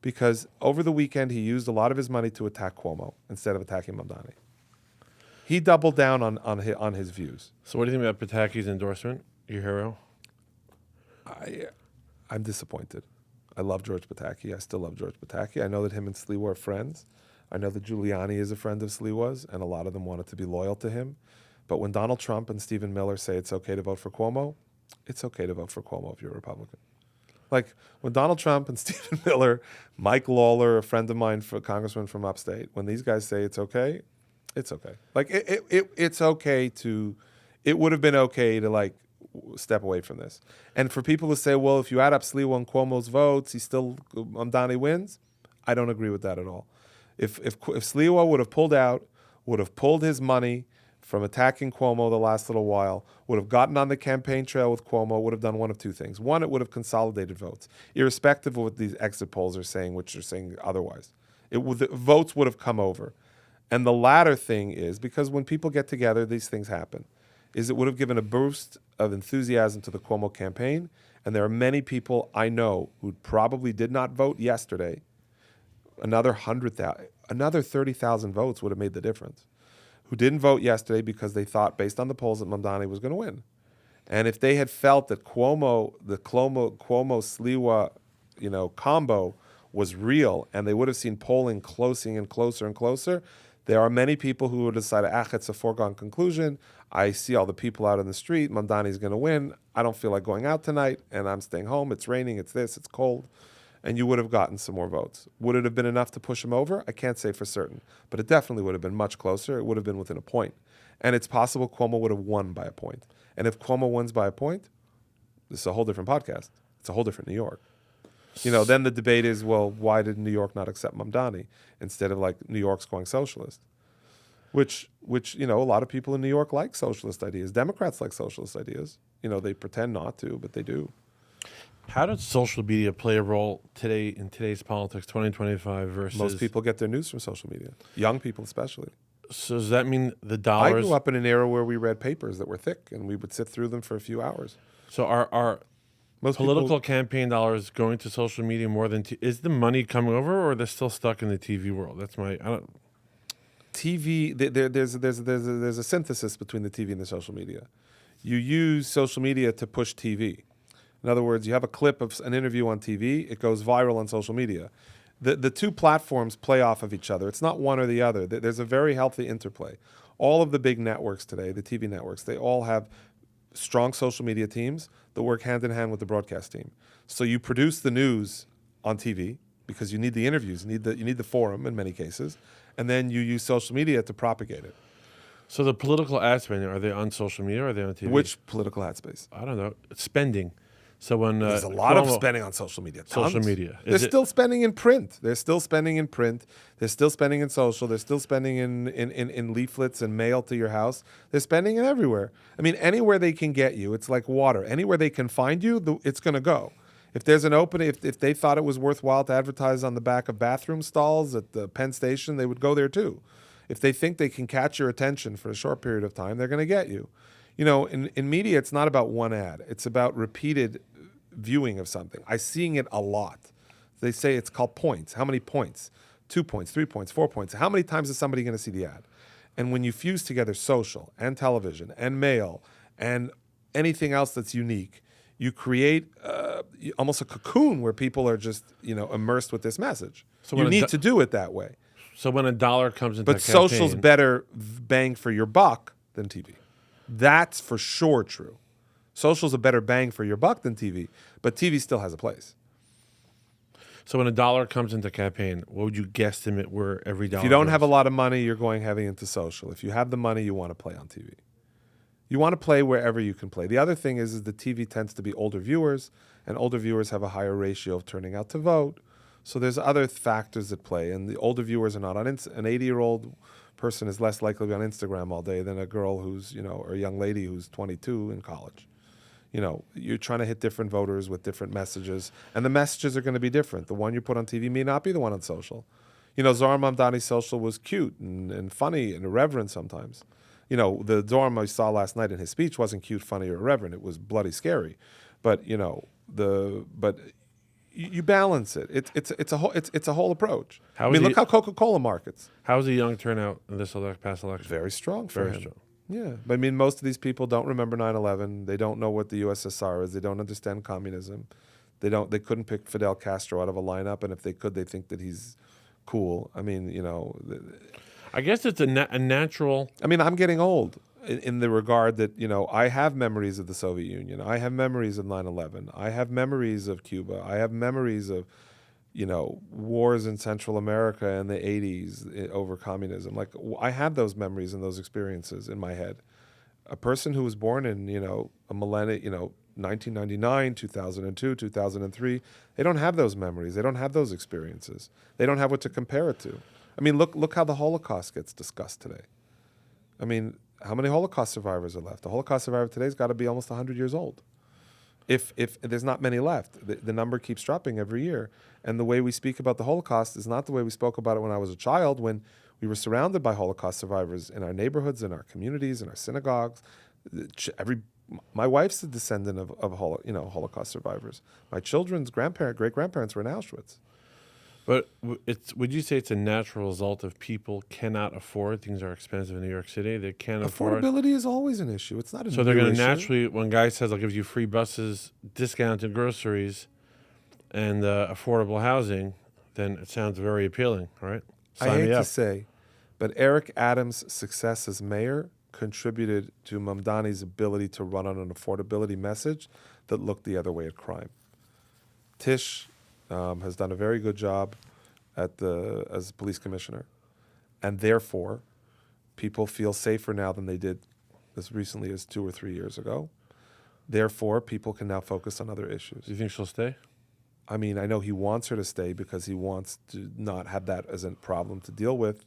because over the weekend he used a lot of his money to attack Cuomo instead of attacking Mamdani. He doubled down on his views. So what do you think about Pataki's endorsement, your hero? I'm disappointed. I love George Pataki. I still love George Pataki. I know that him and Sliwa are friends. I know that Giuliani is a friend of Sliwa's, and a lot of them wanted to be loyal to him. But when Donald Trump and Stephen Miller say it's okay to vote for Cuomo, it's okay to vote for Cuomo if you're a Republican. Like when Donald Trump and Stephen Miller, Mike Lawler, a friend of mine, congressman from upstate, when these guys say it's okay, it's okay. Like it's okay to, it would have been okay to step away from this. And for people to say, well, if you add up Sliwa and Cuomo's votes, Mamdani wins, I don't agree with that at all. If Sliwa would have pulled out, would have pulled his money from attacking Cuomo the last little while, would have gotten on the campaign trail with Cuomo, would have done one of two things. One, it would have consolidated votes, irrespective of what these exit polls are saying, which are saying otherwise. The votes would have come over. And the latter thing is, because when people get together, these things happen, is it would have given a boost of enthusiasm to the Cuomo campaign. And there are many people I know who probably did not vote yesterday. Another 30,000 votes would have made the difference, who didn't vote yesterday because they thought, based on the polls, that Mamdani was going to win. And if they had felt that the Cuomo-Sliwa, combo was real, and they would have seen polling closing and closer and closer, there are many people who would have decided, it's a foregone conclusion. I see all the people out in the street. Mamdani's going to win. I don't feel like going out tonight, and I'm staying home. It's raining. It's this. It's cold. and you would have gotten some more votes. Would it have been enough to push him over? I can't say for certain, but it definitely would have been much closer. It would have been within a point. And it's possible Cuomo would have won by a point. And if Cuomo wins by a point, this is a whole different podcast. It's a whole different New York. Then the debate is, well, why did New York not accept Mamdani instead of like New York's going socialist? Which a lot of people in New York like socialist ideas. Democrats like socialist ideas. They pretend not to, but they do. How does social media play a role today in today's politics, 2025 versus... Most people get their news from social media. Young people especially. So does that mean the I dollars... grew up in an era where we read papers that were thick and we would sit through them for a few hours. So are Most political campaign dollars going to social media more than... is the money coming over, or they're still stuck in the TV world? That's my... TV, there's a synthesis between the TV and the social media. You use social media to push TV. In other words, you have a clip of an interview on TV, it goes viral on social media. The two platforms play off of each other. It's not one or the other. There's a very healthy interplay. All of the big networks today, the TV networks, they all have strong social media teams that work hand in hand with the broadcast team. So you produce the news on TV because you need the interviews, you need the forum in many cases, and then you use social media to propagate it. So the political ad spending, are they on social media or are they on TV? Which political ad space? I don't know. Spending. So when There's a lot of spending on social media. Tons. Social media. They're still spending in print. They're still spending in print. They're still spending in social. They're still spending in leaflets and mail to your house. They're spending it everywhere. I mean, anywhere they can get you, it's like water. Anywhere they can find you, it's going to go. If there's an opening, if they thought it was worthwhile to advertise on the back of bathroom stalls at the Penn Station, they would go there too. If they think they can catch your attention for a short period of time, they're going to get you. In media, it's not about one ad. It's about repeated viewing of something. I'm seeing it a lot. They say it's called points. How many points? 2 points, 3 points, 4 points. How many times is somebody going to see the ad? And when you fuse together social and television and mail and anything else that's unique, you create almost a cocoon where people are just immersed with this message. So you need to do it that way. So when a dollar comes into but social's better bang for your buck than TV. That's for sure true. Social's a better bang for your buck than TV, but TV still has a place. So when a dollar comes into campaign, what would you guesstimate where every dollar If you don't goes? have a lot of money, you're going heavy into social. If you have the money, you want to play on TV. You want to play wherever you can play. The other thing is the TV tends to be older viewers, and older viewers have a higher ratio of turning out to vote. So there's other factors that play, and the older viewers are not on an 80-year-old person is less likely to be on Instagram all day than a girl who's, or a young lady who's 22 in college. You're trying to hit different voters with different messages, and the messages are going to be different. The one you put on TV may not be the one on social. Zohar Mamdani's social was cute and funny and irreverent sometimes. The Zohar I saw last night in his speech wasn't cute, funny, or irreverent. It was bloody scary. But, you balance it. It's a whole approach. Look how Coca-Cola markets. How was the young turnout in this past election? Very strong for him. Very strong. Yeah. But most of these people don't remember 9/11. They don't know what the USSR is. They don't understand communism. They couldn't pick Fidel Castro out of a lineup, and if they could, they think that he's cool. I guess it's a natural... I'm getting old in the regard that, I have memories of the Soviet Union. I have memories of 9/11. I have memories of Cuba. I have memories of, wars in Central America in the 80s over communism. I had those memories and those experiences in my head. A person who was born in, a millennium, 1999, 2002, 2003, they don't have those memories. They don't have those experiences. They don't have what to compare it to. Look how the Holocaust gets discussed today. How many Holocaust survivors are left? The Holocaust survivor today's got to be almost 100 years old. If there's not many left, the number keeps dropping every year. And the way we speak about the Holocaust is not the way we spoke about it when I was a child, when we were surrounded by Holocaust survivors in our neighborhoods, in our communities, in our synagogues. My wife's a descendant of Holocaust survivors. My children's great-grandparents were in Auschwitz. But would you say it's a natural result of people cannot afford? Things are expensive in New York City. They can't afford. Affordability is always an issue. It's not a So they're going to issue. naturally, when guy says, I'll give you free buses, discounted groceries, and affordable housing, then it sounds very appealing, right? I hate to say, but Eric Adams' success as mayor contributed to Mamdani's ability to run on an affordability message that looked the other way at crime. Tish has done a very good job as police commissioner, and therefore, people feel safer now than they did as recently as 2 or 3 years ago. Therefore, people can now focus on other issues. Do you think she'll stay? I mean, I know he wants her to stay because he wants to not have that as a problem to deal with.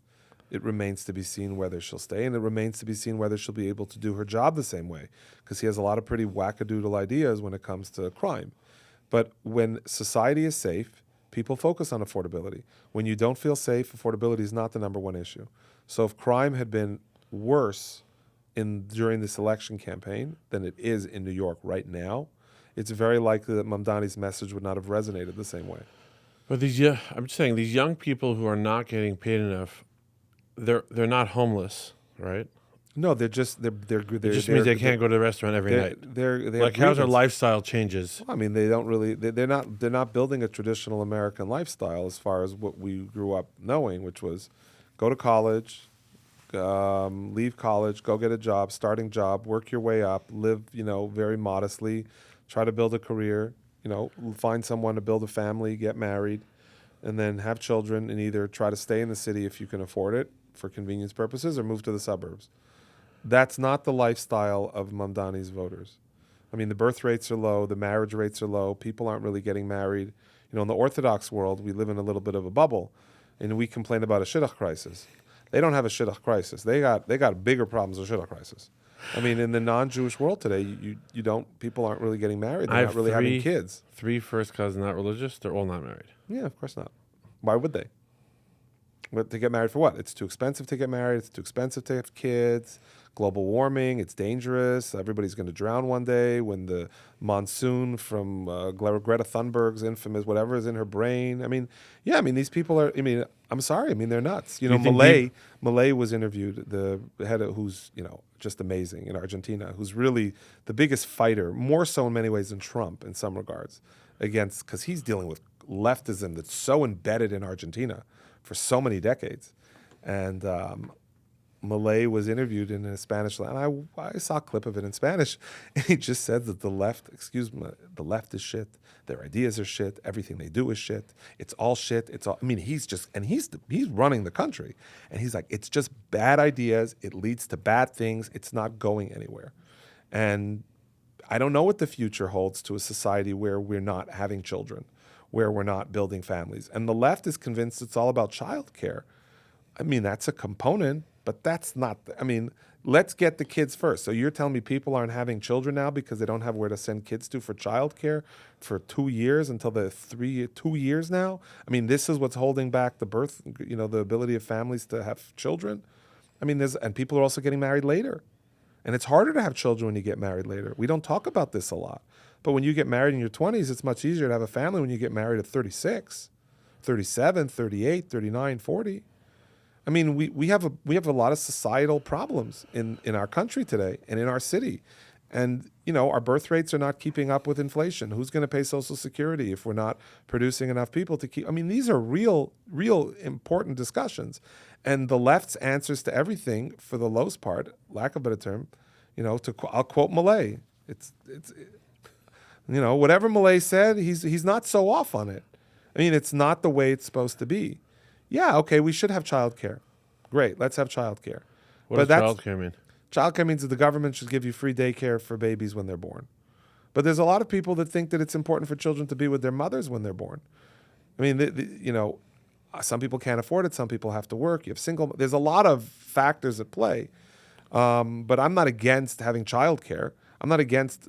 It remains to be seen whether she'll stay, and it remains to be seen whether she'll be able to do her job the same way, because he has a lot of pretty wackadoodle ideas when it comes to crime. But when society is safe, people focus on affordability. When you don't feel safe, affordability is not the number one issue. So if crime had been worse during this election campaign than it is in New York right now, it's very likely that Mamdani's message would not have resonated the same way. But I'm just saying, these young people who are not getting paid enough, they're not homeless, right? No, they're just It just means they can't go to the restaurant every night. They're Like, how's their lifestyle changes? I mean, they don't really. They're not building a traditional American lifestyle as far as what we grew up knowing, which was go to college, leave college, go get a job, starting job, work your way up, live, very modestly, try to build a career, find someone to build a family, get married, and then have children, and either try to stay in the city if you can afford it for convenience purposes or move to the suburbs. That's not the lifestyle of Mamdani's voters. I mean, the birth rates are low, the marriage rates are low, people aren't really getting married. In the Orthodox world, we live in a little bit of a bubble, and we complain about a shidduch crisis. They don't have a shidduch crisis. They got bigger problems with shidduch crisis. I mean, in the non-Jewish world today, people aren't really getting married. They're not really having kids. 3 first cousins not religious. They're all not married. Yeah, of course not. Why would they? To get married for what? It's too expensive to get married. It's too expensive to have kids. Global warming. It's dangerous. Everybody's going to drown one day when the monsoon from Greta Thunberg's infamous whatever is in her brain. I mean, these people are. I mean, I'm sorry. I mean, they're nuts. Malay was interviewed. The head of who's just amazing in Argentina, who's really the biggest fighter, more so in many ways than Trump in some regards, because he's dealing with leftism that's so embedded in Argentina for so many decades. And Malay was interviewed in a Spanish language. I saw a clip of it in Spanish, and he just said that the left is shit. Their ideas are shit. Everything they do is shit. It's all shit. I mean, he's running the country, and he's like, it's just bad ideas. It leads to bad things. It's not going anywhere. And I don't know what the future holds to a society where we're not having children, where we're not building families. And the left is convinced it's all about childcare. I mean, that's a component, but that's not, let's get the kids first. So you're telling me people aren't having children now because they don't have where to send kids to for childcare for 2 years until they're 2 years now? I mean, this is what's holding back the birth, the ability of families to have children. I mean, and people are also getting married later. And it's harder to have children when you get married later. We don't talk about this a lot. But when you get married in your 20s, it's much easier to have a family when you get married at 36, 37, 38, 39, 40. I mean, we have a lot of societal problems in our country today and in our city. And, our birth rates are not keeping up with inflation. Who's going to pay Social Security if we're not producing enough people to keep? I mean, these are real important discussions. And the left's answers to everything, for the most part, lack of a better term, I'll quote Malay. Whatever Malay said, he's not so off on it. I mean, it's not the way it's supposed to be. Yeah, okay, we should have childcare. Great, let's have childcare. What does childcare mean? Childcare means that the government should give you free daycare for babies when they're born. But there's a lot of people that think that it's important for children to be with their mothers when they're born. I mean, some people can't afford it. Some people have to work. You have there's a lot of factors at play. But I'm not against having childcare. I'm not against,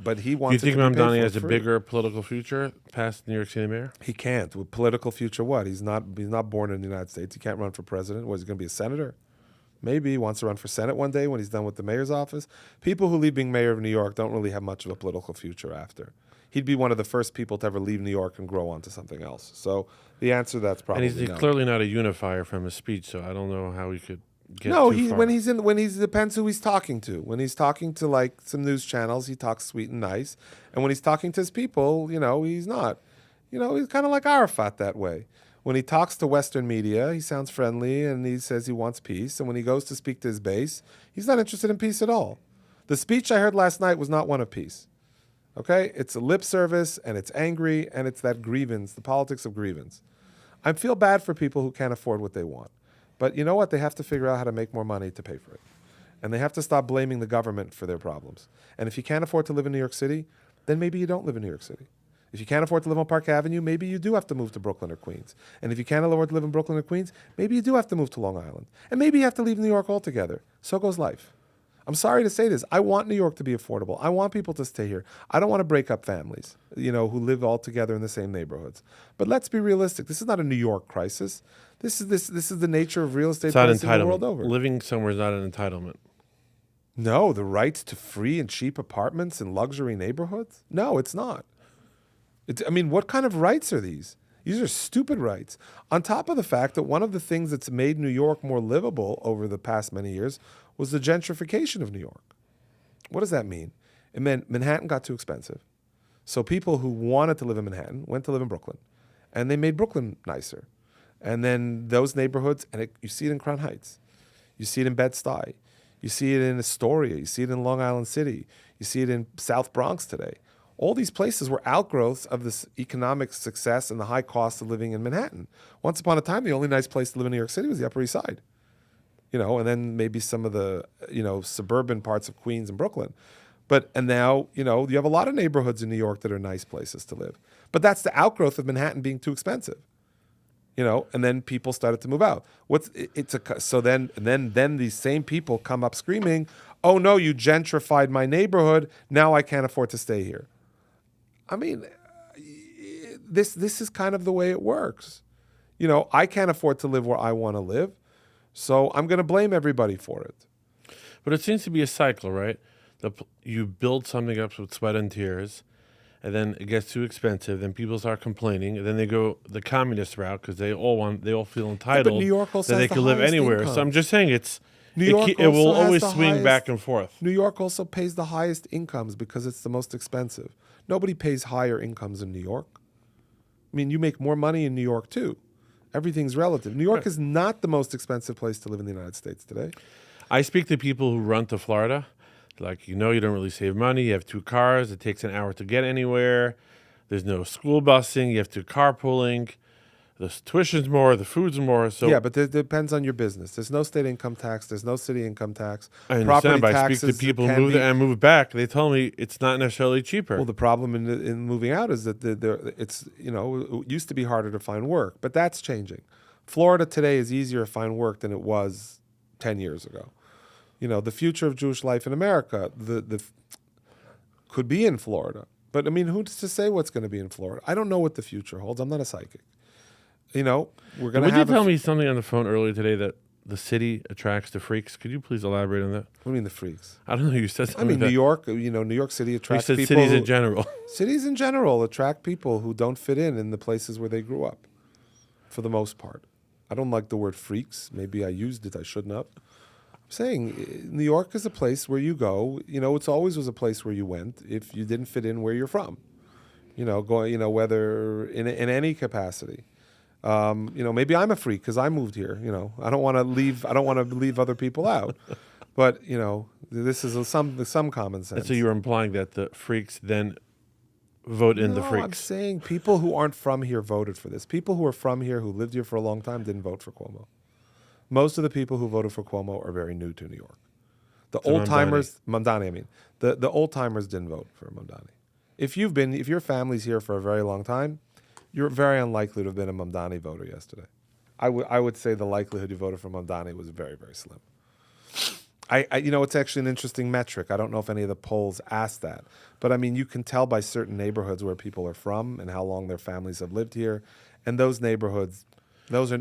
but he wants. Do you think it to be Mamdani paid for has a free. bigger political future past New York City mayor? He can't. With political future, what? He's not born in the United States. He can't run for president. What, is he going to be a senator? Maybe he wants to run for Senate one day when he's done with the mayor's office. People who leave being mayor of New York don't really have much of a political future after. He'd be one of the first people to ever leave New York and grow onto something else. So the answer to that's probably and he's no. clearly not a unifier from his speech, so I don't know how he could get No, too far. when he's depends who he's talking to. When he's talking to like some news channels, he talks sweet and nice. And when he's talking to his people, he's not. He's kind of like Arafat that way. When he talks to Western media, he sounds friendly and he says he wants peace. And when he goes to speak to his base, he's not interested in peace at all. The speech I heard last night was not one of peace. Okay? It's a lip service, and it's angry, and it's that grievance, the politics of grievance. I feel bad for people who can't afford what they want. But you know what? They have to figure out how to make more money to pay for it. And they have to stop blaming the government for their problems. And if you can't afford to live in New York City, then maybe you don't live in New York City. If you can't afford to live on Park Avenue, maybe you do have to move to Brooklyn or Queens. And if you can't afford to live in Brooklyn or Queens, maybe you do have to move to Long Island. And maybe you have to leave New York altogether. So goes life. I'm sorry to say this. I want New York to be affordable. I want people to stay here. I don't want to break up families, who live all together in the same neighborhoods. But let's be realistic. This is not a New York crisis. This is the nature of real estate It's not pricing the entitlement. world over. Living somewhere is not an entitlement. No, the rights to free and cheap apartments in luxury neighborhoods? No, it's not. What kind of rights are these? These are stupid rights. On top of the fact that one of the things that's made New York more livable over the past many years was the gentrification of New York. What does that mean? It meant Manhattan got too expensive. So people who wanted to live in Manhattan went to live in Brooklyn. And they made Brooklyn nicer. And then those neighborhoods, you see it in Crown Heights. You see it in Bed-Stuy. You see it in Astoria. You see it in Long Island City. You see it in South Bronx today. All these places were outgrowths of this economic success and the high cost of living in Manhattan. Once upon a time, the only nice place to live in New York City was the Upper East Side. And then maybe some of the, suburban parts of Queens and Brooklyn. And now, you have a lot of neighborhoods in New York that are nice places to live. But that's the outgrowth of Manhattan being too expensive. And then people started to move out. Then these same people come up screaming, "Oh no, you gentrified my neighborhood. Now I can't afford to stay here." This is kind of the way it works. I can't afford to live where I want to live, so I'm going to blame everybody for it. But it seems to be a cycle, right? You build something up with sweat and tears, and then it gets too expensive. Then people start complaining, and then they go the communist route because they all feel entitled New York also that they has the can live highest anywhere. income. So I'm just saying New York it will also has always the swing highest- back and forth. New York also pays the highest incomes because it's the most expensive. Nobody pays higher incomes in New York. You make more money in New York too. Everything's relative. New York is not the most expensive place to live in the United States today. I speak to people who run to Florida. Like, you don't really save money. You have 2 cars. It takes an hour to get anywhere. There's no school busing. You have to carpooling. The tuition's more. The food's more. So Yeah, but it depends on your business. There's no state income tax. There's no city income tax. I understand, Property but I speak taxes to people can who moved be- and moved back. They tell me it's not necessarily cheaper. Well, the problem in moving out is that it used to be harder to find work, but that's changing. Florida today is easier to find work than it was 10 years ago. The future of Jewish life in America could be in Florida. But who's to say what's going to be in Florida? I don't know what the future holds. I'm not a psychic. We're going to Would you have. tell me something on the phone earlier today that the city attracts the freaks? Could you please elaborate on that? What do you mean the freaks? I don't know. You said something. New York. New York City You attracts said people. cities in general. Cities in general attract people who don't fit in the places where they grew up, for the most part. I don't like the word freaks. Maybe I used it. I shouldn't have. I'm saying New York is a place where you go. It's always was a place where you went if you didn't fit in where you're from. Whether in any capacity. Maybe I'm a freak because I moved here. I don't want to leave. I don't want to leave other people out. But this is some common sense. And so you're implying that the freaks then vote in the I'm freaks. saying people who aren't from here voted for this. People who are from here who lived here for a long time didn't vote for Cuomo. Most of the people who voted for Cuomo are very new to New York. The So old timers, Mamdani, the old timers didn't vote for Mamdani. If your family's here for a very long time, you're very unlikely to have been a Mamdani voter yesterday. I would say the likelihood you voted for Mamdani was very, very slim. It's actually an interesting metric. I don't know if any of the polls asked that, but you can tell by certain neighborhoods where people are from and how long their families have lived here, and those neighborhoods, those are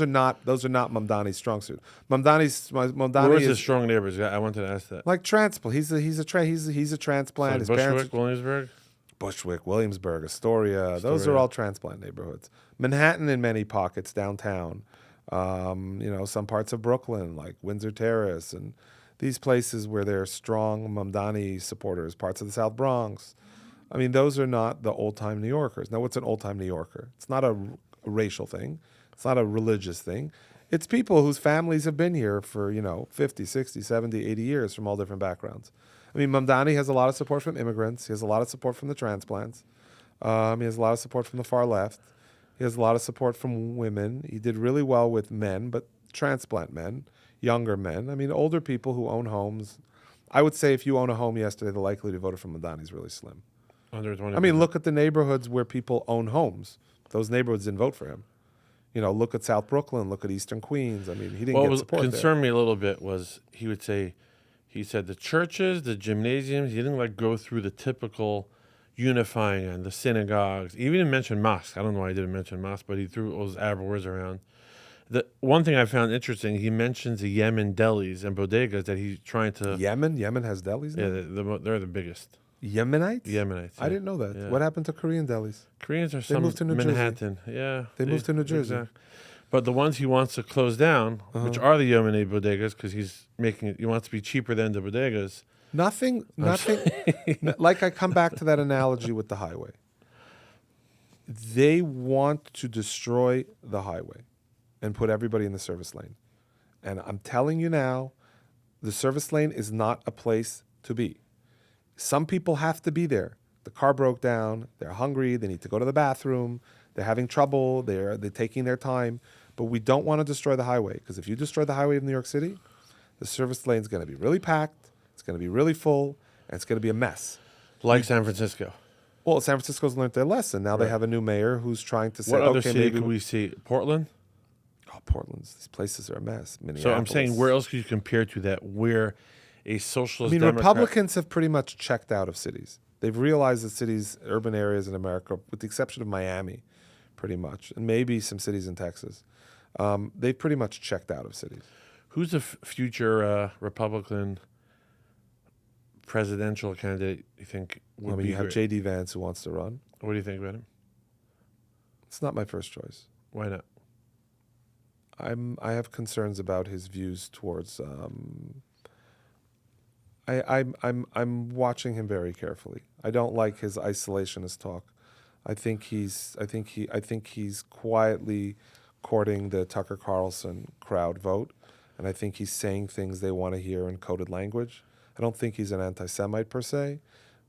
not Mamdani's strong suit. Mamdani Where is is his strong neighbors? I wanted to ask that. like transplant. He's a transplant. So His Bushwick, parents. Williamsburg. Bushwick, Williamsburg, Astoria. Those are all transplant neighborhoods. Manhattan in many pockets, downtown. Some parts of Brooklyn, like Windsor Terrace, and these places where there are strong Mamdani supporters, parts of the South Bronx. Those are not the old-time New Yorkers. Now, what's an old-time New Yorker? It's not a racial thing. It's not a religious thing. It's people whose families have been here for, 50, 60, 70, 80 years from all different backgrounds. I mean, Mamdani has a lot of support from immigrants. He has a lot of support from the transplants. He has a lot of support from the far left. He has a lot of support from women. He did really well with men, but transplant men, younger men. I mean, older people who own homes. I would say if you own a home yesterday, the likelihood to vote for Mamdani is really slim. Under 20%. I mean, look at the neighborhoods where people own homes. Those neighborhoods didn't vote for him. You know, look at South Brooklyn, look at Eastern Queens. I mean, he didn't get support there. What concerned me a little bit was he said the churches, the gymnasiums, he didn't go through the typical unifying and the synagogues. He even mentioned mosques. I don't know why he didn't mention mosques, but he threw all those Arab words around. The one thing I found interesting, he mentions the Yemen delis and bodegas that he's trying to... Yemen has delis now? Yeah, they're the biggest. Yemenites? Yemenites. Yeah. I didn't know that. Yeah. What happened to Korean delis? Koreans are They moved to New Manhattan. Yeah. They moved to New Jersey. Exactly. But the ones he wants to close down, which are the Yemeni bodegas, because he wants to be cheaper than the bodegas. Nothing. Like I come back to that analogy with the highway. They want to destroy the highway and put everybody in the service lane. And I'm telling you now, the service lane is not a place to be. Some people have to be there. The car broke down. They're hungry. They need to go to the bathroom. They're having trouble. They're taking their time. But we don't want to destroy the highway, because if you destroy the highway of New York City, the service lane is going to be really packed. It's going to be really full, and it's going to be a mess. Like San Francisco. Well, San Francisco's learned their lesson. Now they have a new mayor who's trying to say, What other okay, city maybe could we see? Portland? Oh, Portland's, these places are a mess. Minneapolis. So I'm saying, where else could you compare to that, where a socialist Democrat... Republicans have pretty much checked out of cities. They've realized that cities, urban areas in America, with the exception of Miami, pretty much, and maybe some cities in Texas, they've pretty much checked out of cities. Who's the future Republican presidential candidate you think would be you have great? J.D. Vance who wants to run. What do you think about him? It's not my first choice. Why not? I have concerns about his views towards. I'm watching him very carefully. I don't like his isolationist talk. I think he's quietly courting the Tucker Carlson crowd vote, and I think he's saying things they want to hear in coded language. I don't think he's an anti-Semite per se,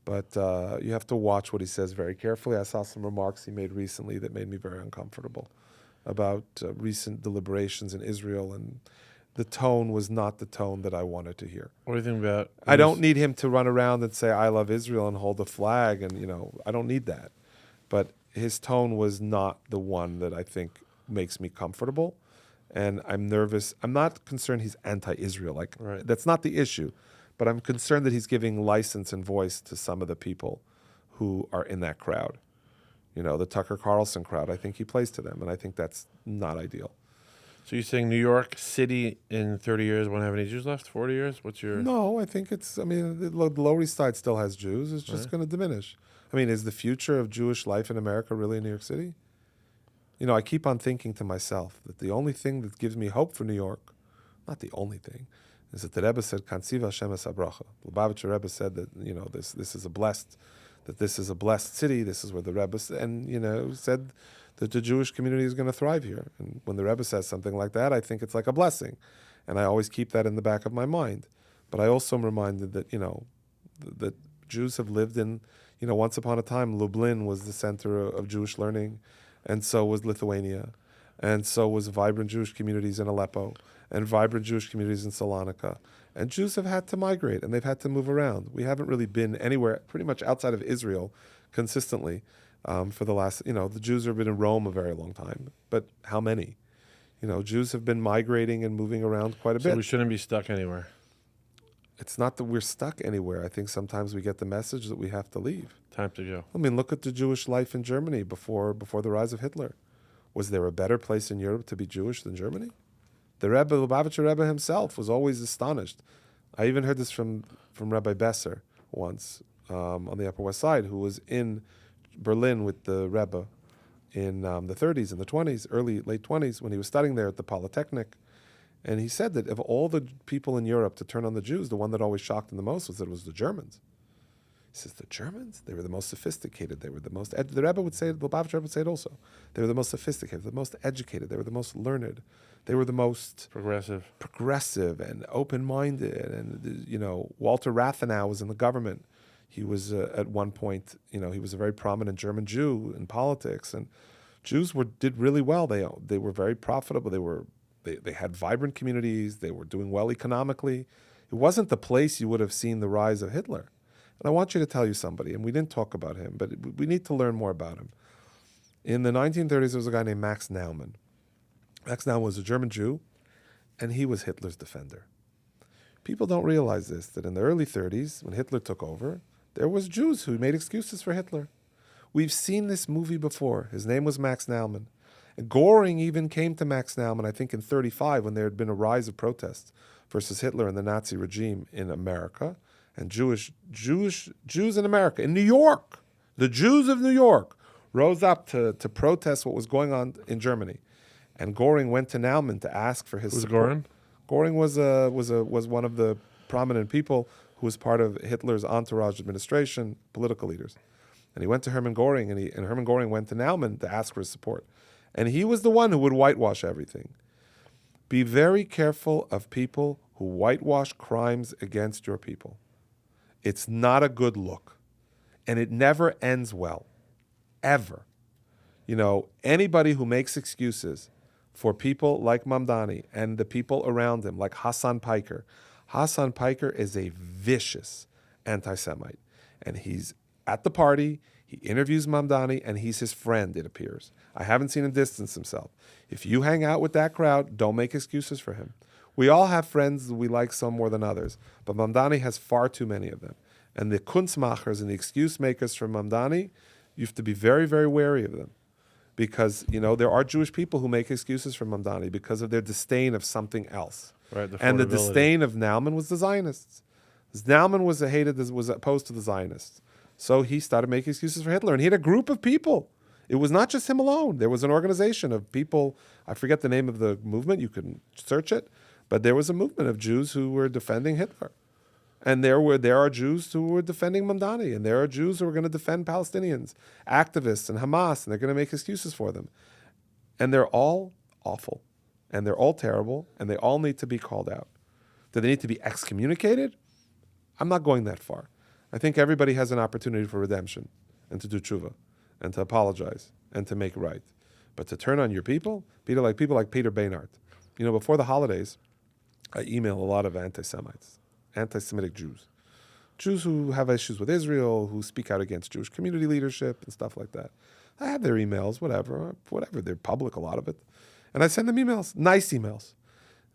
but you have to watch what he says very carefully. I saw some remarks he made recently that made me very uncomfortable about recent deliberations in Israel, and the tone was not the tone that I wanted to hear. What do you think about... I don't need him to run around and say, I love Israel and hold a flag, and, I don't need that. But his tone was not the one that I think makes me comfortable, and I'm nervous. I'm not concerned he's anti-Israel. Right. That's not the issue. But I'm concerned that he's giving license and voice to some of the people who are in that crowd. The Tucker Carlson crowd. I think he plays to them, and I think that's not ideal. So you're saying New York City in 30 years won't have any Jews left? 40 years? What's your... No, I think the Lower East Side still has Jews. It's just going to diminish. Is the future of Jewish life in America really in New York City? I keep on thinking to myself that the only thing that gives me hope for New York, not the only thing, is that the Rebbe said, Kansiva Hashem es habracha. The Lubavitcher Rebbe said that, this is a blessed city. This is where the Rebbe, said that the Jewish community is going to thrive here. And when the Rebbe says something like that, I think it's like a blessing. And I always keep that in the back of my mind. But I also am reminded that, that Jews have lived in, once upon a time, Lublin was the center of Jewish learning, and so was Lithuania, and so was vibrant Jewish communities in Aleppo, and vibrant Jewish communities in Salonika. And Jews have had to migrate, and they've had to move around. We haven't really been anywhere pretty much outside of Israel consistently for the last, the Jews have been in Rome a very long time, but how many? Jews have been migrating and moving around quite a bit. So we shouldn't be stuck anywhere. It's not that we're stuck anywhere. I think sometimes we get the message that we have to leave. Time to go. Look at the Jewish life in Germany before the rise of Hitler. Was there a better place in Europe to be Jewish than Germany? The Rebbe, Lubavitcher Rebbe himself, was always astonished. I even heard this from Rabbi Besser once on the Upper West Side, who was in Berlin with the Rebbe in the 30s and the 20s, late 20s, when he was studying there at the Polytechnic. And he said that of all the people in Europe to turn on the Jews, the one that always shocked him the most was that it was the Germans. He says, the Germans, they were the most sophisticated. They were the most, the Rebbe would say it, the Lubavitcher Rebbe would say it also. They were the most sophisticated, the most educated. They were the most learned. They were the most progressive and open-minded. And, Walter Rathenau was in the government. He was, at one point, he was a very prominent German Jew in politics. And Jews did really well. They were very profitable. They had vibrant communities. They were doing well economically. It wasn't the place you would have seen the rise of Hitler. And I want you to tell you somebody, and we didn't talk about him, but we need to learn more about him. In the 1930s, there was a guy named Max Naumann. Max Naumann was a German Jew, and he was Hitler's defender. People don't realize this, that in the early 30s, when Hitler took over, there was Jews who made excuses for Hitler. We've seen this movie before. His name was Max Naumann. And Goring even came to Max Naumann, I think in 1935, when there had been a rise of protests versus Hitler and the Nazi regime in America. And Jews in America, in New York, the Jews of New York, rose up to protest what was going on in Germany. And Goring went to Naumann to ask for his support. Goring? Goring was one of the prominent people who was part of Hitler's entourage administration, political leaders. And he went to Hermann Goring, and Hermann Goring went to Naumann to ask for his support. And he was the one who would whitewash everything. Be very careful of people who whitewash crimes against your people. It's not a good look. And it never ends well. Ever. Anybody who makes excuses for people like Mamdani and the people around him, like Hassan Piker. Hassan Piker is a vicious anti-Semite. And he's at the party, he interviews Mamdani, and he's his friend, it appears. I haven't seen him distance himself. If you hang out with that crowd, don't make excuses for him. We all have friends we like some more than others, but Mamdani has far too many of them. And the kunstmachers and the excuse makers from Mamdani, you have to be very, very wary of them. Because, there are Jewish people who make excuses for Mamdani because of their disdain of something else. Right, and the disdain of Naumann was the Zionists. Naumann was opposed to the Zionists. So he started making excuses for Hitler. And he had a group of people. It was not just him alone. There was an organization of people. I forget the name of the movement. You can search it. But there was a movement of Jews who were defending Hitler. And there are Jews who were defending Mamdani. And there are Jews who are going to defend Palestinians, activists and Hamas. And they're going to make excuses for them. And they're all awful. And they're all terrible. And they all need to be called out. Do they need to be excommunicated? I'm not going that far. I think everybody has an opportunity for redemption and to do tshuva and to apologize and to make right. But to turn on your people like Peter Baynard. Before the holidays, I email a lot of anti-Semitic Jews who have issues with Israel, who speak out against Jewish community leadership and stuff like that. I have their emails, whatever, they're public, a lot of it. And I send them emails, nice emails.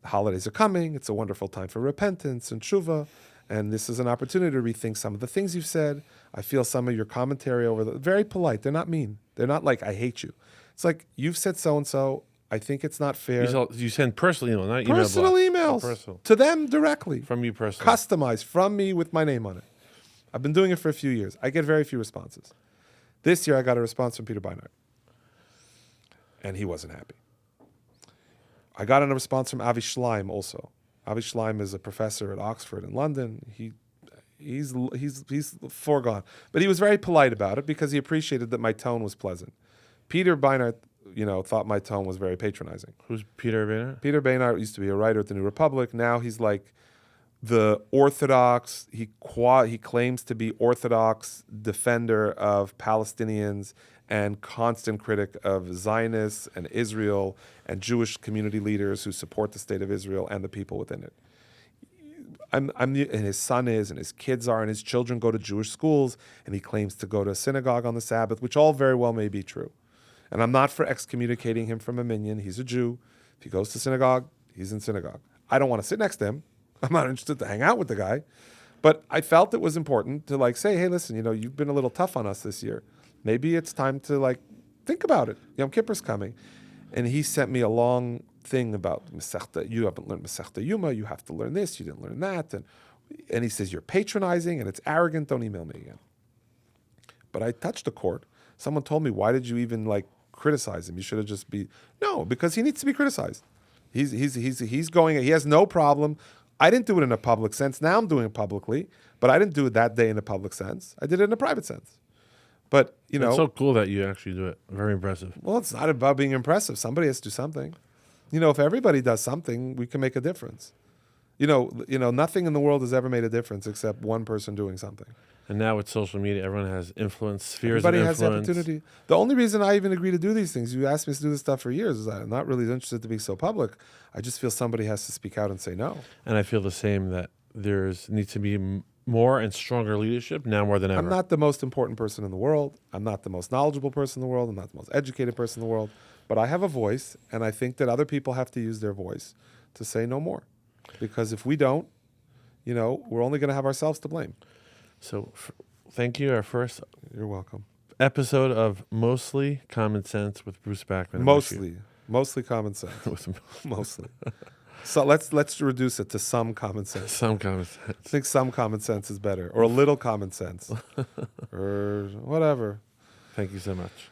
The holidays are coming, it's a wonderful time for repentance and tshuva, and this is an opportunity to rethink some of the things you've said. I feel some of your commentary very polite, they're not mean. They're not like, I hate you. It's like, you've said so-and-so, I think it's not fair. You send personal emails, not email personal blocks. Emails to them directly. From you personally. Customized from me with my name on it. I've been doing it for a few years. I get very few responses. This year I got a response from Peter Baynard. And he wasn't happy. I got a response from Avi Schleim also. Avi Schleim is a professor at Oxford in London. He's foregone. But he was very polite about it because he appreciated that my tone was pleasant. Peter Baynard thought my tone was very patronizing. Who's Peter Baynard? Peter Baynard used to be a writer at the New Republic. Now he's like the Orthodox, he claims to be Orthodox defender of Palestinians and constant critic of Zionists and Israel and Jewish community leaders who support the state of Israel and the people within it. And his son is, and his kids are, and his children go to Jewish schools, and he claims to go to a synagogue on the Sabbath, which all very well may be true. And I'm not for excommunicating him from a minyan. He's a Jew. If he goes to synagogue, he's in synagogue. I don't want to sit next to him. I'm not interested to hang out with the guy. But I felt it was important to say, hey, listen, you've been a little tough on us this year. Maybe it's time to think about it. Yom Kippur's coming. And he sent me a long thing about Masechta. You haven't learned Masechta Yuma. You have to learn this. You didn't learn that. And he says, you're patronizing and it's arrogant. Don't email me again. But I touched a chord. Someone told me, why did you even criticize him? You should have just no, because he needs to be criticized. He's going, he has no problem. I didn't do it in a public sense. Now I'm doing it publicly. But I didn't do it that day in a public sense. I did it in a private sense. But, It's so cool that you actually do it. Very impressive. well, it's not about being impressive. Somebody has to do something. If everybody does something, we can make a difference. Nothing in the world has ever made a difference except one person doing something. And now with social media, everyone has influence, spheres Everybody of has the influence. opportunity. The only reason I even agree to do these things, you asked me to do this stuff for years, is I'm not really interested to be so public. I just feel somebody has to speak out and say no. And I feel the same, that needs to be more and stronger leadership now more than ever. I'm not the most important person in the world. I'm not the most knowledgeable person in the world. I'm not the most educated person in the world. But I have a voice, and I think that other people have to use their voice to say no more. Because if we don't, we're only going to have ourselves to blame. So thank you. Our first You're welcome. episode of Mostly Common Sense with Bruce Backman. Mostly common sense. With Mostly. So let's reduce it to some common sense. some common sense. I think some common sense is better, or a little common sense, or whatever. Thank you so much.